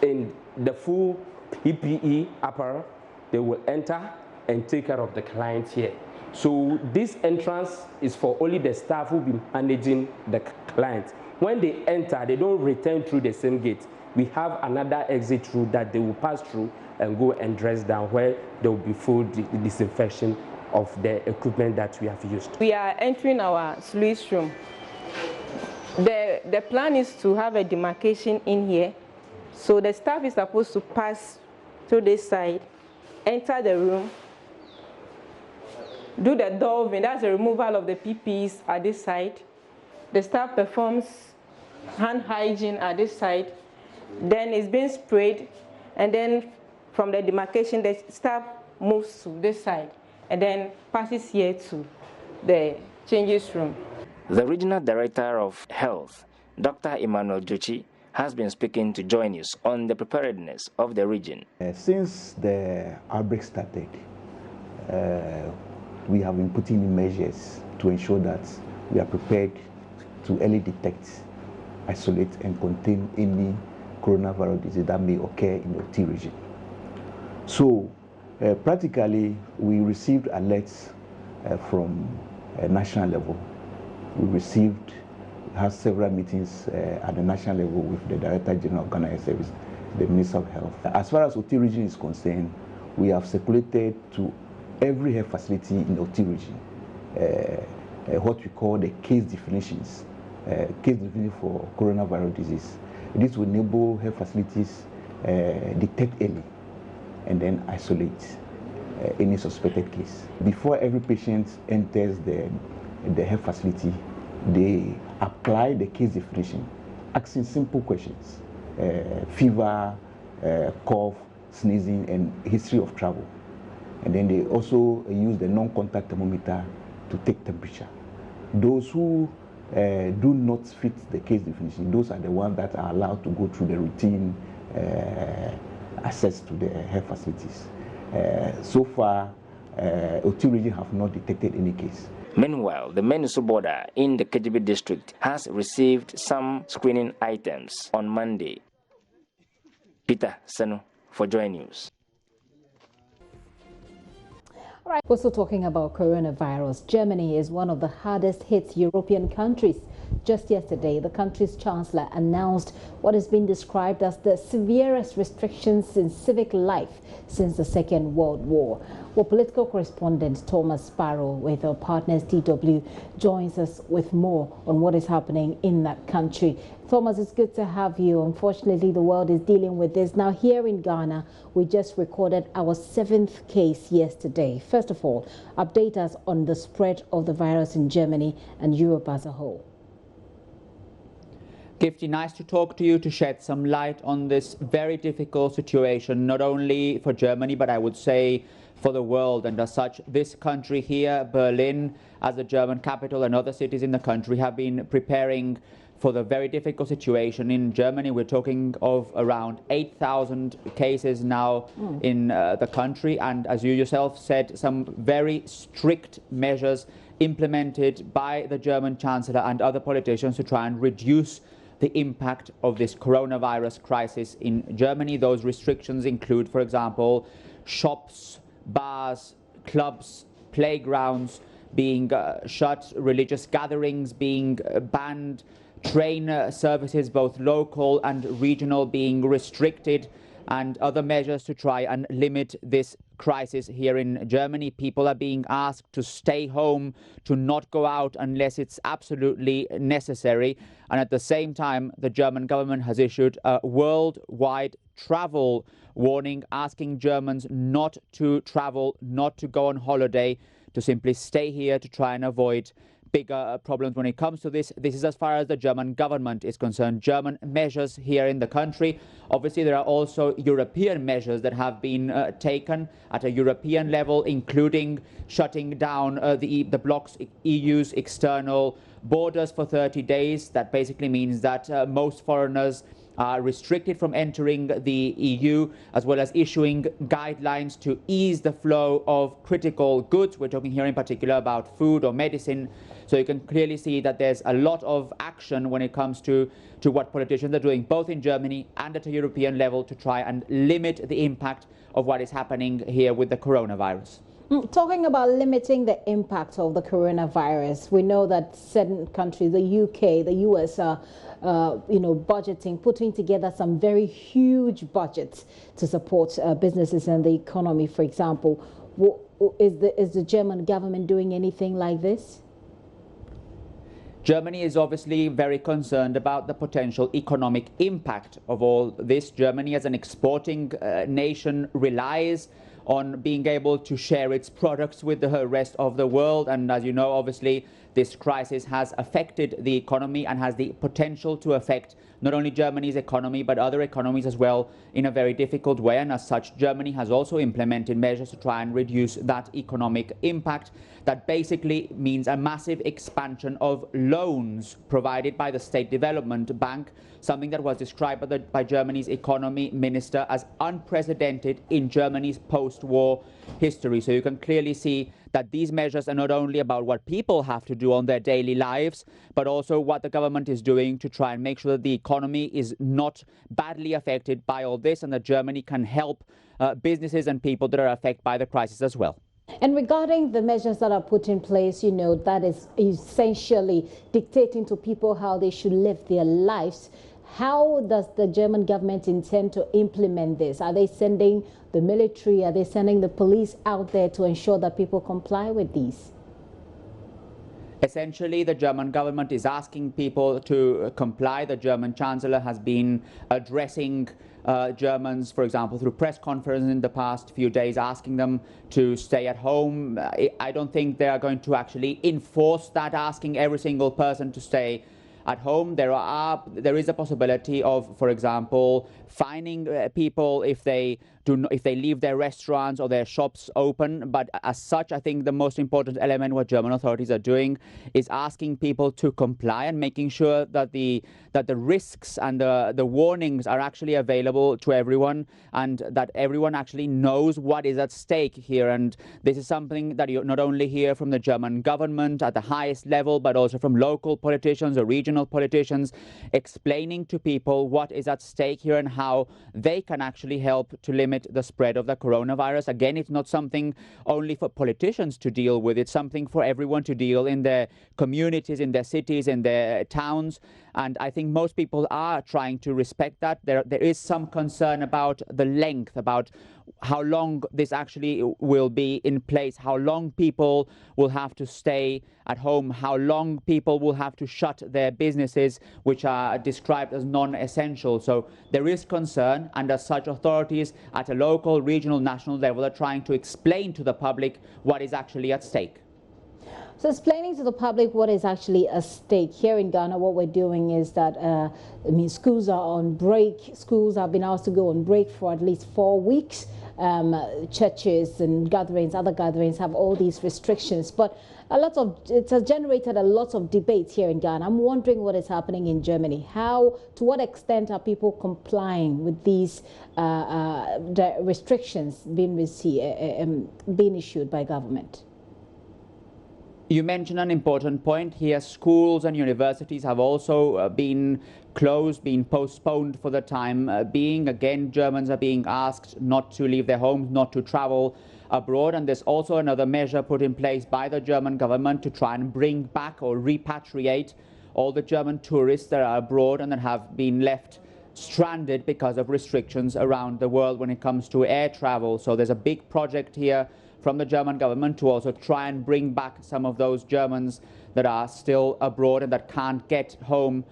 in the full PPE apparel. They will enter and take care of the client here. So this entrance is for only the staff who will be managing the client. When they enter, they don't return through the same gate. We have another exit route that they will pass through and go and dress down, where there will be full disinfection of the equipment that we have used. We are entering our sluice room. The plan is to have a demarcation in here. So the staff is supposed to pass through this side enter the room, do the dolving, that's the removal of the PPEs at this side. The staff performs hand hygiene at this side. Then it's being sprayed, and then from the demarcation, the staff moves to this side, and then passes here to the changes room. The Regional Director of Health, Dr. Emmanuel Jochi, has been speaking to JoyNews on the preparedness of the region. Since the outbreak started, we have been putting in measures to ensure that we are prepared to early detect, isolate, and contain any coronavirus disease that may occur in the OT region. So, practically, we received alerts from a national level. We had several meetings at the national level with the Director General of Ghana Health Service, the Minister of Health. As far as OT region is concerned, we have circulated to every health facility in the OT region what we call the case definitions for coronavirus disease. This will enable health facilities detect early and then isolate any suspected case. Before every patient enters the health facility, they apply the case definition, asking simple questions, fever, cough, sneezing, and history of travel. And then they also use the non-contact thermometer to take temperature. Those who do not fit the case definition, those are the ones that are allowed to go through the routine access to the health facilities. So far, OT region have not detected any case. Meanwhile, the Menuso border in the KGB district has received some screening items on Monday. Peter Senu for JoyNews. All right, we're still talking about coronavirus. Germany is one of the hardest hit European countries. Just yesterday, the country's chancellor announced what has been described as the severest restrictions in civic life since the Second World War. Well, political correspondent Thomas Sparrow with our partners DW joins us with more on what is happening in that country. Thomas, it's good to have you. Unfortunately, the world is dealing with this. Now, here in Ghana, we just recorded our 7th case yesterday. First of all, update us on the spread of the virus in Germany and Europe as a whole. Gifty, nice to talk to you to shed some light on this very difficult situation, not only for Germany, but I would say for the world. And as such, this country here, Berlin, as the German capital, and other cities in the country have been preparing for the very difficult situation. In Germany, we're talking of around 8,000 cases now in the country. And as you yourself said, some very strict measures implemented by the German Chancellor and other politicians to try and reduce the impact of this coronavirus crisis in Germany. Those restrictions include, for example, shops, bars, clubs, playgrounds being shut, religious gatherings being banned, train services, both local and regional, being restricted, and other measures to try and limit this crisis here in Germany. People are being asked to stay home, to not go out unless it's absolutely necessary. And at the same time, the German government has issued a worldwide travel warning, asking Germans not to travel, not to go on holiday, to simply stay here to try and avoid bigger problems when it comes to this. This is as far as the German government is concerned. German measures here in the country. Obviously, there are also European measures that have been taken at a European level, including shutting down the bloc's EU's external borders for 30 days. That basically means that most foreigners are restricted from entering the EU, as well as issuing guidelines to ease the flow of critical goods. We're talking here in particular about food or medicine. So you can clearly see that there's a lot of action when it comes to what politicians are doing, both in Germany and at a European level, to try and limit the impact of what is happening here with the coronavirus. Talking about limiting the impact of the coronavirus, we know that certain countries, the UK, the US, are budgeting, putting together some very huge budgets to support businesses and the economy, for example. Is the German government doing anything like this? Germany is obviously very concerned about the potential economic impact of all this. Germany, as an exporting nation, relies on being able to share its products with the rest of the world. And as you know, obviously, this crisis has affected the economy and has the potential to affect not only Germany's economy, but other economies as well in a very difficult way. And as such, Germany has also implemented measures to try and reduce that economic impact. That basically means a massive expansion of loans provided by the State Development Bank, something that was described by Germany's economy minister as unprecedented in Germany's post-war history. So you can clearly see that these measures are not only about what people have to do on their daily lives, but also what the government is doing to try and make sure that the economy is not badly affected by all this, and that Germany can help businesses and people that are affected by the crisis as well. And regarding the measures that are put in place, you know, that is essentially dictating to people how they should live their lives. How does the German government intend to implement this? Are they sending the military? Are they sending the police out there to ensure that people comply with these? Essentially, the German government is asking people to comply. The German Chancellor has been addressing Germans, for example, through press conferences in the past few days, asking them to stay at home. I don't think they are going to actually enforce that, asking every single person to stay at home. There is a possibility of, for example, fining people if they leave their restaurants or their shops open. But as such, I think the most important element what German authorities are doing is asking people to comply and making sure that the risks and the warnings are actually available to everyone, and that everyone actually knows what is at stake here. And this is something that you not only hear from the German government at the highest level, but also from local politicians or regional politicians, explaining to people what is at stake here and how they can actually help to limit the spread of the coronavirus. Again, it's not something only for politicians to deal with. It's something for everyone to deal in their communities, in their cities, in their towns. And I think most people are trying to respect that. There is some concern about the length, about how long this actually will be in place, how long people will have to stay at home, how long people will have to shut their businesses, which are described as non-essential. So there is concern, and as such, authorities at a local, regional, national level are trying to explain to the public what is actually at stake. So explaining to the public what is actually at stake here in Ghana, what we're doing is that, schools are on break. Schools have been asked to go on break for at least 4 weeks. Churches and gatherings, other gatherings have all these restrictions. But it has generated a lot of debate here in Ghana. I'm wondering what is happening in Germany. To what extent are people complying with these restrictions being issued by government? You mentioned an important point here. Schools and universities have also been closed, been postponed for the time being. Again, Germans are being asked not to leave their homes, not to travel abroad. And there's also another measure put in place by the German government to try and bring back or repatriate all the German tourists that are abroad and that have been left stranded because of restrictions around the world when it comes to air travel. So there's a big project here from the German government to also try and bring back some of those Germans that are still abroad and that can't get home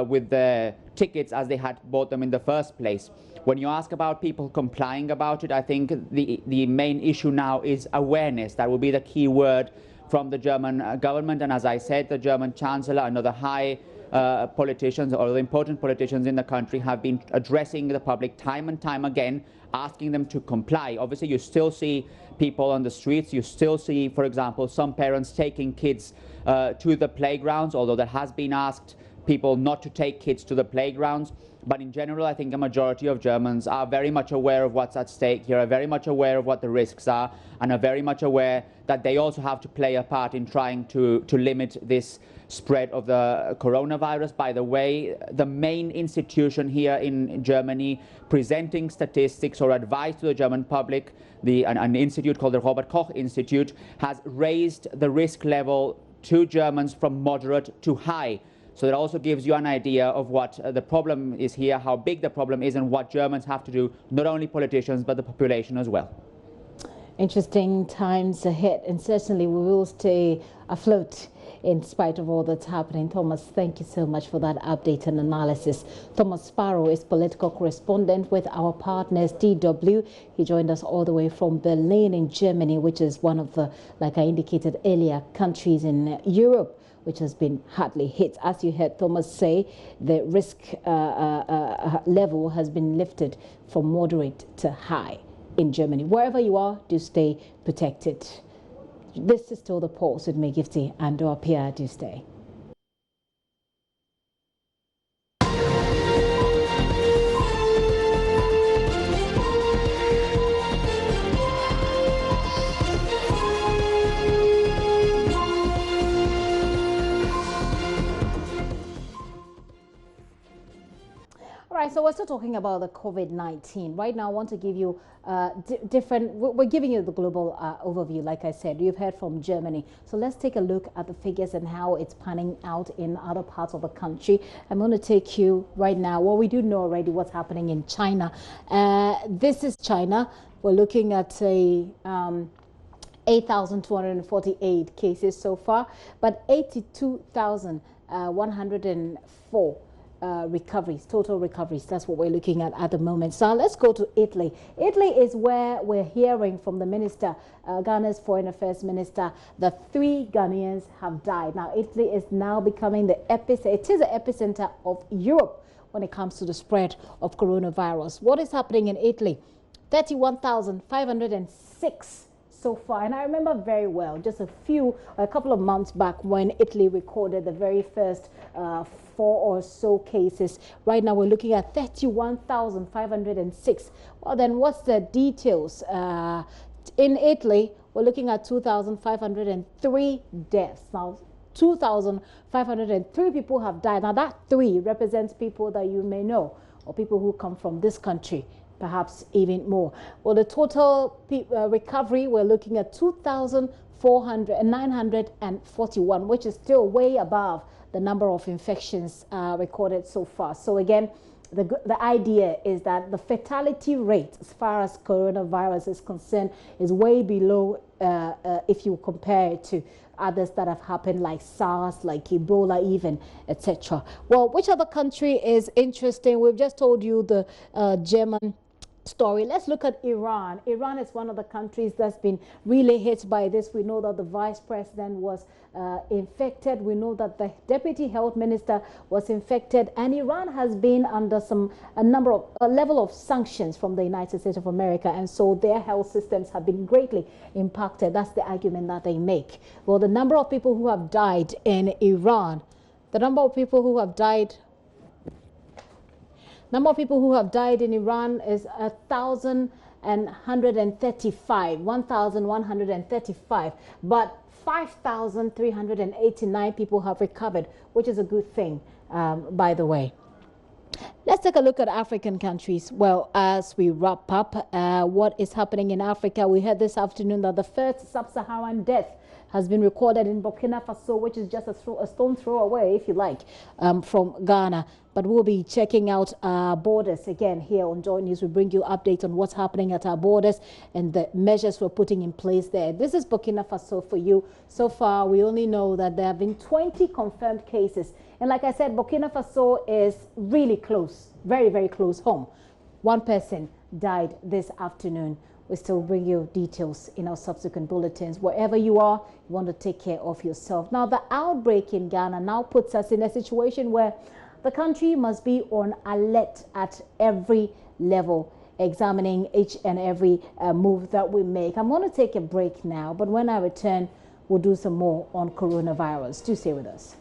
with their tickets as they had bought them in the first place. When you ask about people complying about it, I think the main issue now is awareness. That will be the key word from the German government. And as I said, the German Chancellor and other high politicians or the important politicians in the country have been addressing the public time and time again, asking them to comply. Obviously, you still see people on the streets. You still see, for example, some parents taking kids to the playgrounds, although there has been asked people not to take kids to the playgrounds. But in general, I think a majority of Germans are very much aware of what's at stake here, are very much aware of what the risks are, and are very much aware that they also have to play a part in trying to limit this spread of the coronavirus. By the way, the main institution here in Germany presenting statistics or advice to the German public, an institute called the Robert Koch Institute, has raised the risk level to Germans from moderate to high. So that also gives you an idea of what the problem is here, how big the problem is, and what Germans have to do, not only politicians, but the population as well. Interesting times ahead, and certainly we will stay afloat in spite of all that's happening. Thomas, thank you so much for that update and analysis. Thomas Sparrow is political correspondent with our partners DW. He joined us all the way from Berlin in Germany, which is one of the, like I indicated earlier, countries in Europe which has been hardly hit. As you heard Thomas say, the risk level has been lifted from moderate to high in Germany. Wherever you are, do stay protected. This is still The Pulse with Megifty and Pierre. Do stay. All right, so we're still talking about the COVID-19. Right now, I want to give you we're giving you the global overview, like I said. You've heard from Germany. So let's take a look at the figures and how it's panning out in other parts of the country. I'm going to take you right now. Well, we do know already what's happening in China. This is China. We're looking at a 8,248 cases so far, but 82,104 recoveries, total recoveries. That's what we're looking at the moment. So let's go to Italy. Italy is where we're hearing from the minister, Ghana's foreign affairs minister, that 3 Ghanaians have died. Now, Italy is now becoming the epicenter. It is the epicenter of Europe when it comes to the spread of coronavirus. What is happening in Italy? 31,506 so far. And I remember very well just a couple of months back when Italy recorded the very first 4 or so cases. Right now we're looking at 31,506. Well, then what's the details? In Italy, we're looking at 2,503 deaths. Now, 2,503 people have died. Now, that 3 represents people that you may know or people who come from this country, perhaps even more. Well, the total recovery, we're looking at 2,941, which is still way above the number of infections recorded so far. So again, the idea is that the fatality rate as far as coronavirus is concerned is way below if you compare it to others that have happened like SARS, like Ebola even, etc. Well, which other country is interesting? We've just told you the German story. Let's look at Iran. Iran is one of the countries that's been really hit by this. We know that the vice president was infected. We know that the deputy health minister was infected, and Iran has been under a level of sanctions from the United States of America, and so their health systems have been greatly impacted. That's the argument that they make. Well, the number of people who have died in Iran, in Iran is 1,135, but 5,389 people have recovered, which is a good thing, by the way. Let's take a look at African countries. Well, as we wrap up, what is happening in Africa? We heard this afternoon that the first sub-Saharan death has been recorded in Burkina Faso, which is just a stone throw away, if you like, from Ghana. But we'll be checking out our borders again here on JoyNews. We bring you updates on what's happening at our borders and the measures we're putting in place there. This is Burkina Faso for you. So far, we only know that there have been 20 confirmed cases. And like I said, Burkina Faso is really close, very, very close home. 1 person died this afternoon. We still bring you details in our subsequent bulletins. Wherever you are, you want to take care of yourself. Now, the outbreak in Ghana now puts us in a situation where the country must be on alert at every level, examining each and every move that we make. I'm going to take a break now, but when I return, we'll do some more on coronavirus. Do stay with us.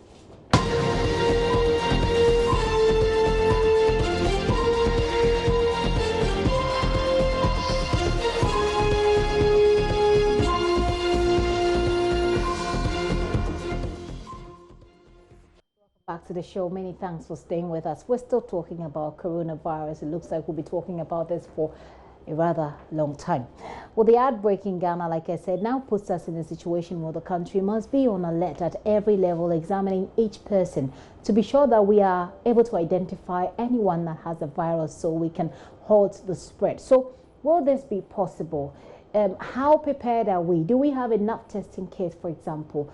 Back to the show. Many thanks for staying with us. We're still talking about coronavirus. It looks like we'll be talking about this for a rather long time. Well, the outbreak in Ghana, like I said, now puts us in a situation where the country must be on alert at every level, examining each person to be sure that we are able to identify anyone that has the virus so we can halt the spread. So will this be possible? how prepared are we? Do we have enough testing kits, for example,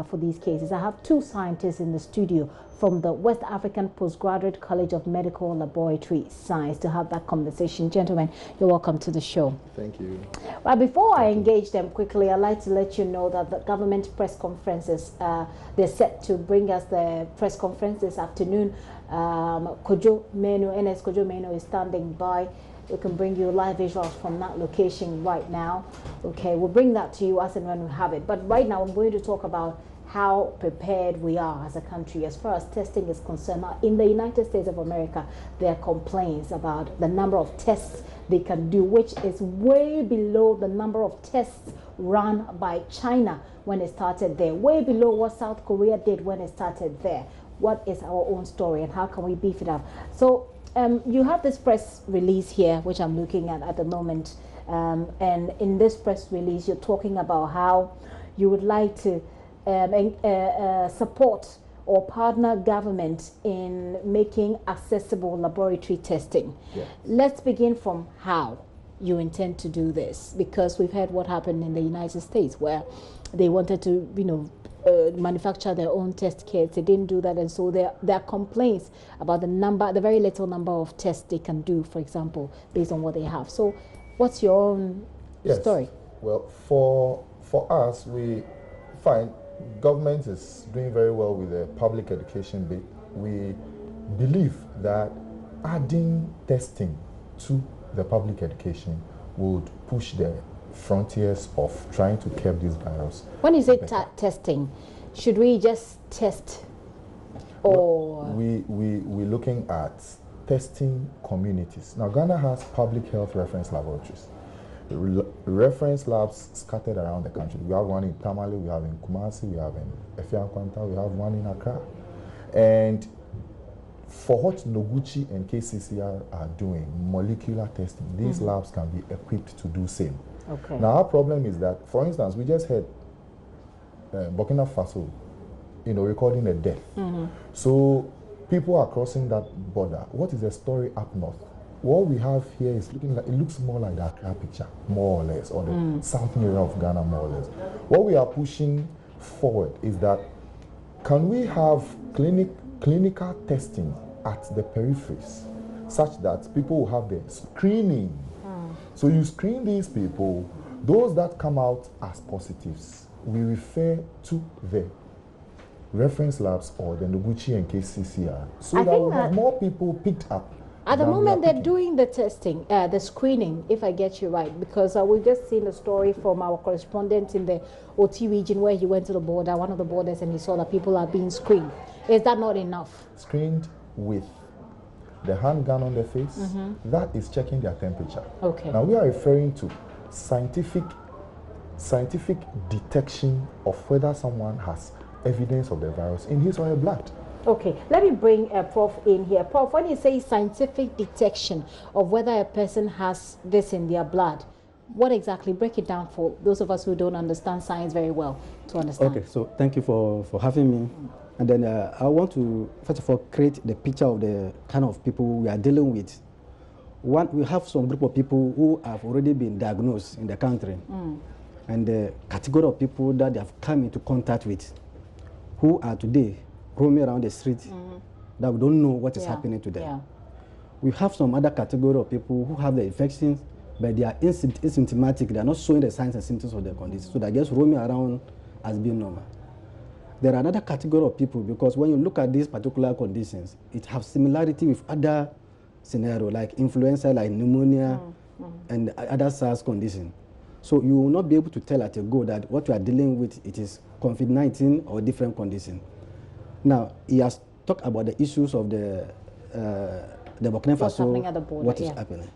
for these cases? I have two scientists in the studio from the West African Postgraduate College of Medical Laboratory Science to have that conversation. Gentlemen, you're welcome to the show. Thank you. Well, before I engage them quickly, I'd like to let you know that the government press conferences, they're set to bring us the press conference this afternoon. Kojo Menu, NS Kojo Menu is standing by. We can bring you live visuals from that location right now. Okay, we'll bring that to you as and when we have it. But right now, I'm going to talk about how prepared we are as a country as far as testing is concerned. Now, in the United States of America, there are complaints about the number of tests they can do, which is way below the number of tests run by China when it started there, way below what South Korea did when it started there. What is our own story and how can we beef it up? So you have this press release here, which I'm looking at the moment. And in this press release, you're talking about how you would like to support or partner government in making accessible laboratory testing. Yes. Let's begin from how you intend to do this, because we've heard what happened in the United States where they wanted to, manufacture their own test kits. They didn't do that, and so there are complaints about the very little number of tests they can do, for example, based on what they have. So what's your own story? Well, for us, we find government is doing very well with the public education bit. We believe that adding testing to the public education would push the frontiers of trying to curb this virus. When you say testing, should we just test, or we're looking at testing communities? Now, Ghana has public health reference laboratories. Reference labs scattered around the country. We have one in Tamale, we have in Kumasi, we have in Efiankwanta, we have one in Accra. And for what Noguchi and KCCR are doing, molecular testing, these labs can be equipped to do same. Okay. Now, our problem is that, for instance, we just had Burkina Faso, recording a death. So people are crossing that border. What is the story up north? What we have here is it looks more like the Accra picture, more or less, or the southern area of Ghana, more or less. What we are pushing forward is that, can we have clinical testing at the peripheries, such that people will have the screening. So you screen these people, those that come out as positives, we refer to the reference labs or the Noguchi and KCCR, so that we have more people picked up. At the moment, they're doing the testing, the screening, if I get you right, because we've just seen a story from our correspondent in the OT region where he went to the border, one of the borders, and he saw that people are being screened. Is that not enough? Screened with the handgun on their face, that is checking their temperature. Okay. Now, we are referring to scientific detection of whether someone has evidence of the virus in his or her blood. Okay, let me bring Prof in here. Prof, when you say scientific detection of whether a person has this in their blood, what exactly? Break it down for those of us who don't understand science very well to understand. Okay, so thank you for having me. And then I want to, first of all, create the picture of the kind of people we are dealing with. One, we have some group of people who have already been diagnosed in the country. And the category of people that they have come into contact with, who are today roaming around the street, that we don't know what is happening to them. Yeah. We have some other category of people who have the infections, but they are asymptomatic. They are not showing the signs and symptoms of their condition. So they're just roaming around as being normal. There are another category of people, because when you look at these particular conditions, it has similarity with other scenarios like influenza, like pneumonia, and other SARS conditions. So you will not be able to tell at a go that what you are dealing with, it is COVID-19 or different condition. Now, he has talked about the issues of the Burkina Faso, what is happening.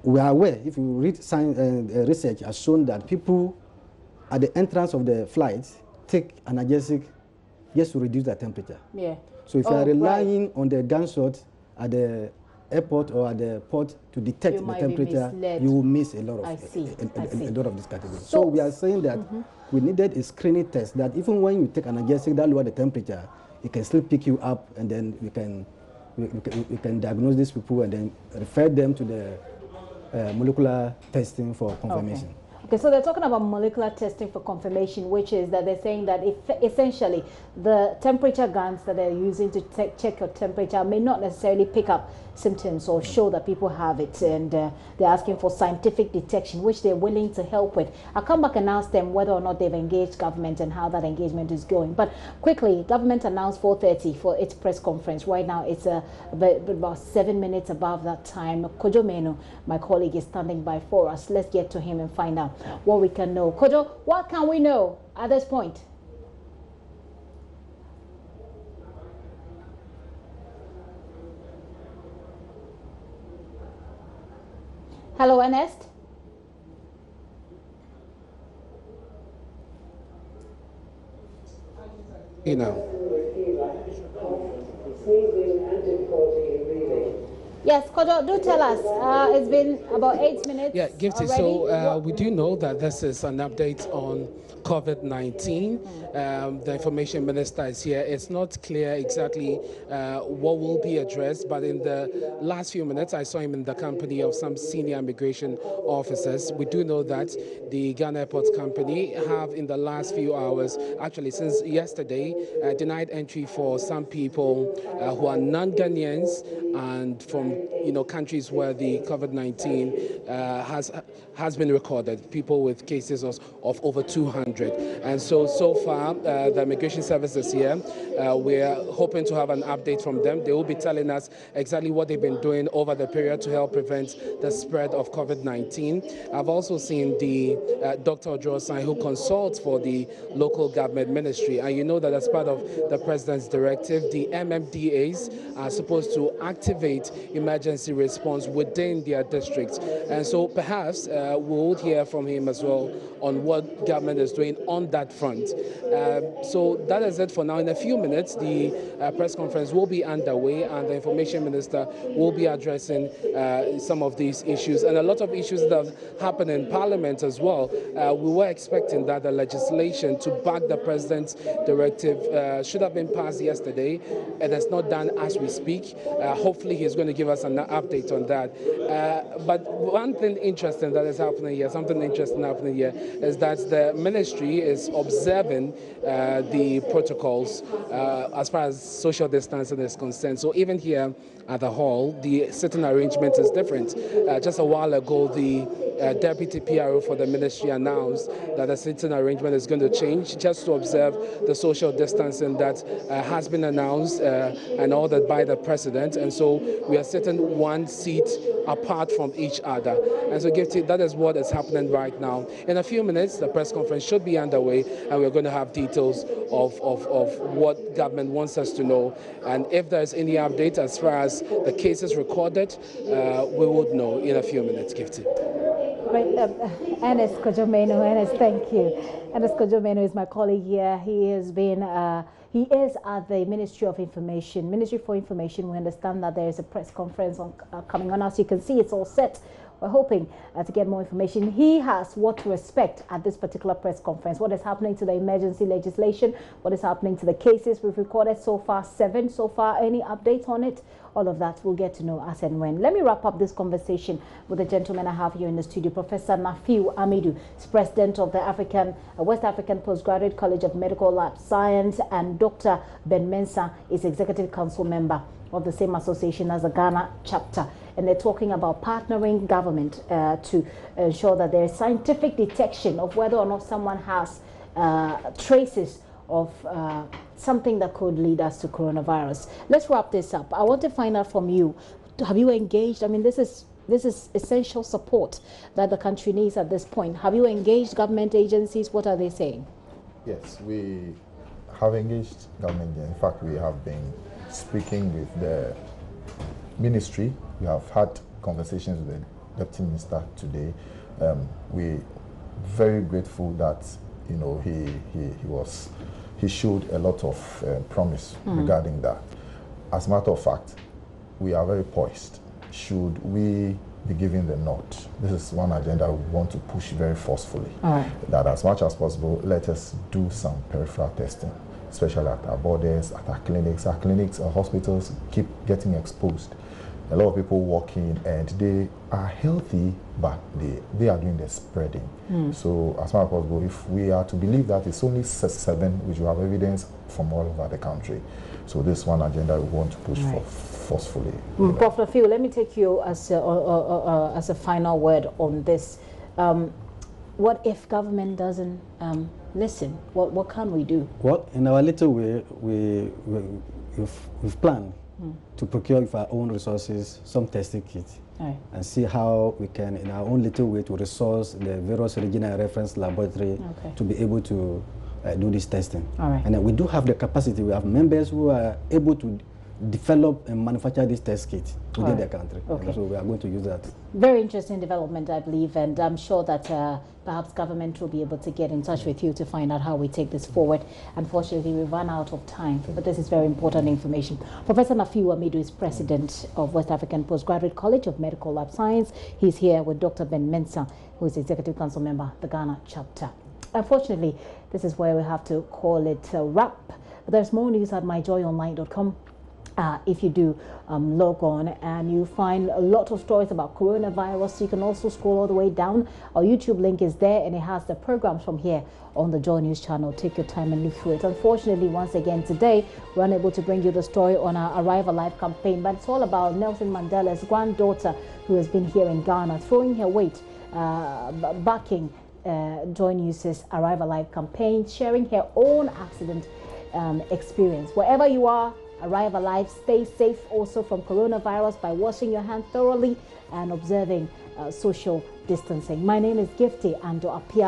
We are aware, if you read science, research has shown that people at the entrance of the flight take analgesic just to reduce the temperature. Yeah. So if you are relying on the gunshot at the airport or at the port to detect the temperature, you will miss a lot of a lot of this category. So we are saying that we needed a screening test that even when you take analgesic that lower the temperature, it can still pick you up, and then we can diagnose these people and then refer them to the molecular testing for confirmation. Okay, so they're talking about molecular testing for confirmation, which is that they're saying that if essentially the temperature guns that they're using to check your temperature may not necessarily pick up symptoms or show that people have it, and they're asking for scientific detection, which they're willing to help with. I'll come back and ask them whether or not they've engaged government and how that engagement is going. But quickly, government announced 4:30 for its press conference. Right now, it's about 7 minutes above that time. Kojo Menu, my colleague, is standing by for us. Let's get to him and find out what we can know. Kojo, what can we know at this point? Hello, Ernest. You know. Yes, Kojo, do tell us. It's been about 8 minutes. Yeah, Gifty. So we do know that this is an update on COVID-19. The information minister is here. It's not clear exactly what will be addressed, but in the last few minutes, I saw him in the company of some senior immigration officers. We do know that the Ghana Airports Company have, in the last few hours, actually since yesterday, denied entry for some people who are non-Ghanaians and from countries where the COVID-19 has been recorded, people with cases of over 200. And so far, the immigration services here, we're hoping to have an update from them. They will be telling us exactly what they've been doing over the period to help prevent the spread of COVID-19. I've also seen the Dr. Ojosan, who consults for the local government ministry. And you know that as part of the president's directive, the MMDAs are supposed to activate emergency response within their districts. And so perhaps we'll hear from him as well on what government is doing on that front. So that is it for now. In a few minutes, the press conference will be underway and the information minister will be addressing some of these issues and a lot of issues that have happened in Parliament as well. We were expecting that the legislation to back the president's directive should have been passed yesterday. It is not done as we speak. Hopefully he's going to give us an update on that. But one thing interesting that is happening here, something interesting happening here, is that the ministry is observing the protocols as far as social distancing is concerned. So even here at the hall, the sitting arrangement is different. Just a while ago, the deputy PRO for the ministry announced that the sitting arrangement is going to change just to observe the social distancing that has been announced and ordered by the president. And so we are sitting one seat apart from each other. And so that is what is happening right now. In a few minutes, the press conference should be underway and we're going to have details of what government wants us to know. And if there's any update as far as the cases recorded, we would know in a few minutes, Gifty. Right, Ernest Kojo Menu. Ernest, thank you. Ernest Kojo Menu is my colleague here. He has been, he is at the Ministry for Information. We understand that there is a press conference coming on. As you can see, it's all set. We're hoping to get more information. He has what to expect at this particular press conference. What is happening to the emergency legislation? What is happening to the cases we've recorded so far? 7 so far. Any updates on it? All of that we'll get to know as and when. Let me wrap up this conversation with the gentleman I have here in the studio, Professor Nafiu Amidu, president of the West African Postgraduate College of Medical Lab Science, and Dr. Ben Mensah is executive council member of the same association as the Ghana chapter. And they're talking about partnering government to ensure that there is scientific detection of whether or not someone has traces of something that could lead us to coronavirus. Let's wrap this up. I want to find out from you, have you engaged? I mean, this is essential support that the country needs at this point. Have you engaged government agencies? What are they saying? Yes, we have engaged government. In fact, we have been speaking with the ministry. We have had conversations with the deputy minister today. We're very grateful that he showed a lot of promise regarding that. As a matter of fact, we are very poised. Should we be given the nod, this is one agenda we want to push very forcefully. That as much as possible, let us do some peripheral testing, especially at our borders, at our clinics. Our clinics, our hospitals keep getting exposed a lot of people walking, and they are healthy, but they are doing the spreading. So as far as possible, if we are to believe that it's only 7, which we have evidence from all over the country. So this one agenda we want to push for forcefully. Prof. Nafiu, let me take you as a final word on this. What if government doesn't listen? What can we do? Well, in our little way, we've planned to procure with our own resources some testing kits and see how we can, in our own little way, to resource the various regional reference laboratory to be able to do this testing. And we do have the capacity. We have members who are able to develop and manufacture these test kits within the country. So we are going to use that. Very interesting development, I believe, and I'm sure that perhaps government will be able to get in touch with you to find out how we take this forward. Unfortunately, we've run out of time, but this is very important information. Professor Nafiu Amidu is president of West African Postgraduate College of Medical Lab Science. He's here with Dr. Ben Mensah, who is Executive Council member, the Ghana chapter. Unfortunately, this is where we have to call it a wrap. But there's more news at myjoyonline.com. If you do log on, and you find a lot of stories about coronavirus. You can also scroll all the way down. Our YouTube link is there, and it has the programs from here on the JoyNews channel. Take your time and look through it. Unfortunately, once again today, we're unable to bring you the story on our Arrive Alive campaign, but it's all about Nelson Mandela's granddaughter, who has been here in Ghana, throwing her weight, backing JoyNews' Arrive Alive campaign, sharing her own accident experience. Wherever you are, Arrive Alive. Stay safe also from coronavirus by washing your hands thoroughly and observing social distancing. My name is Gifty Ando Apia.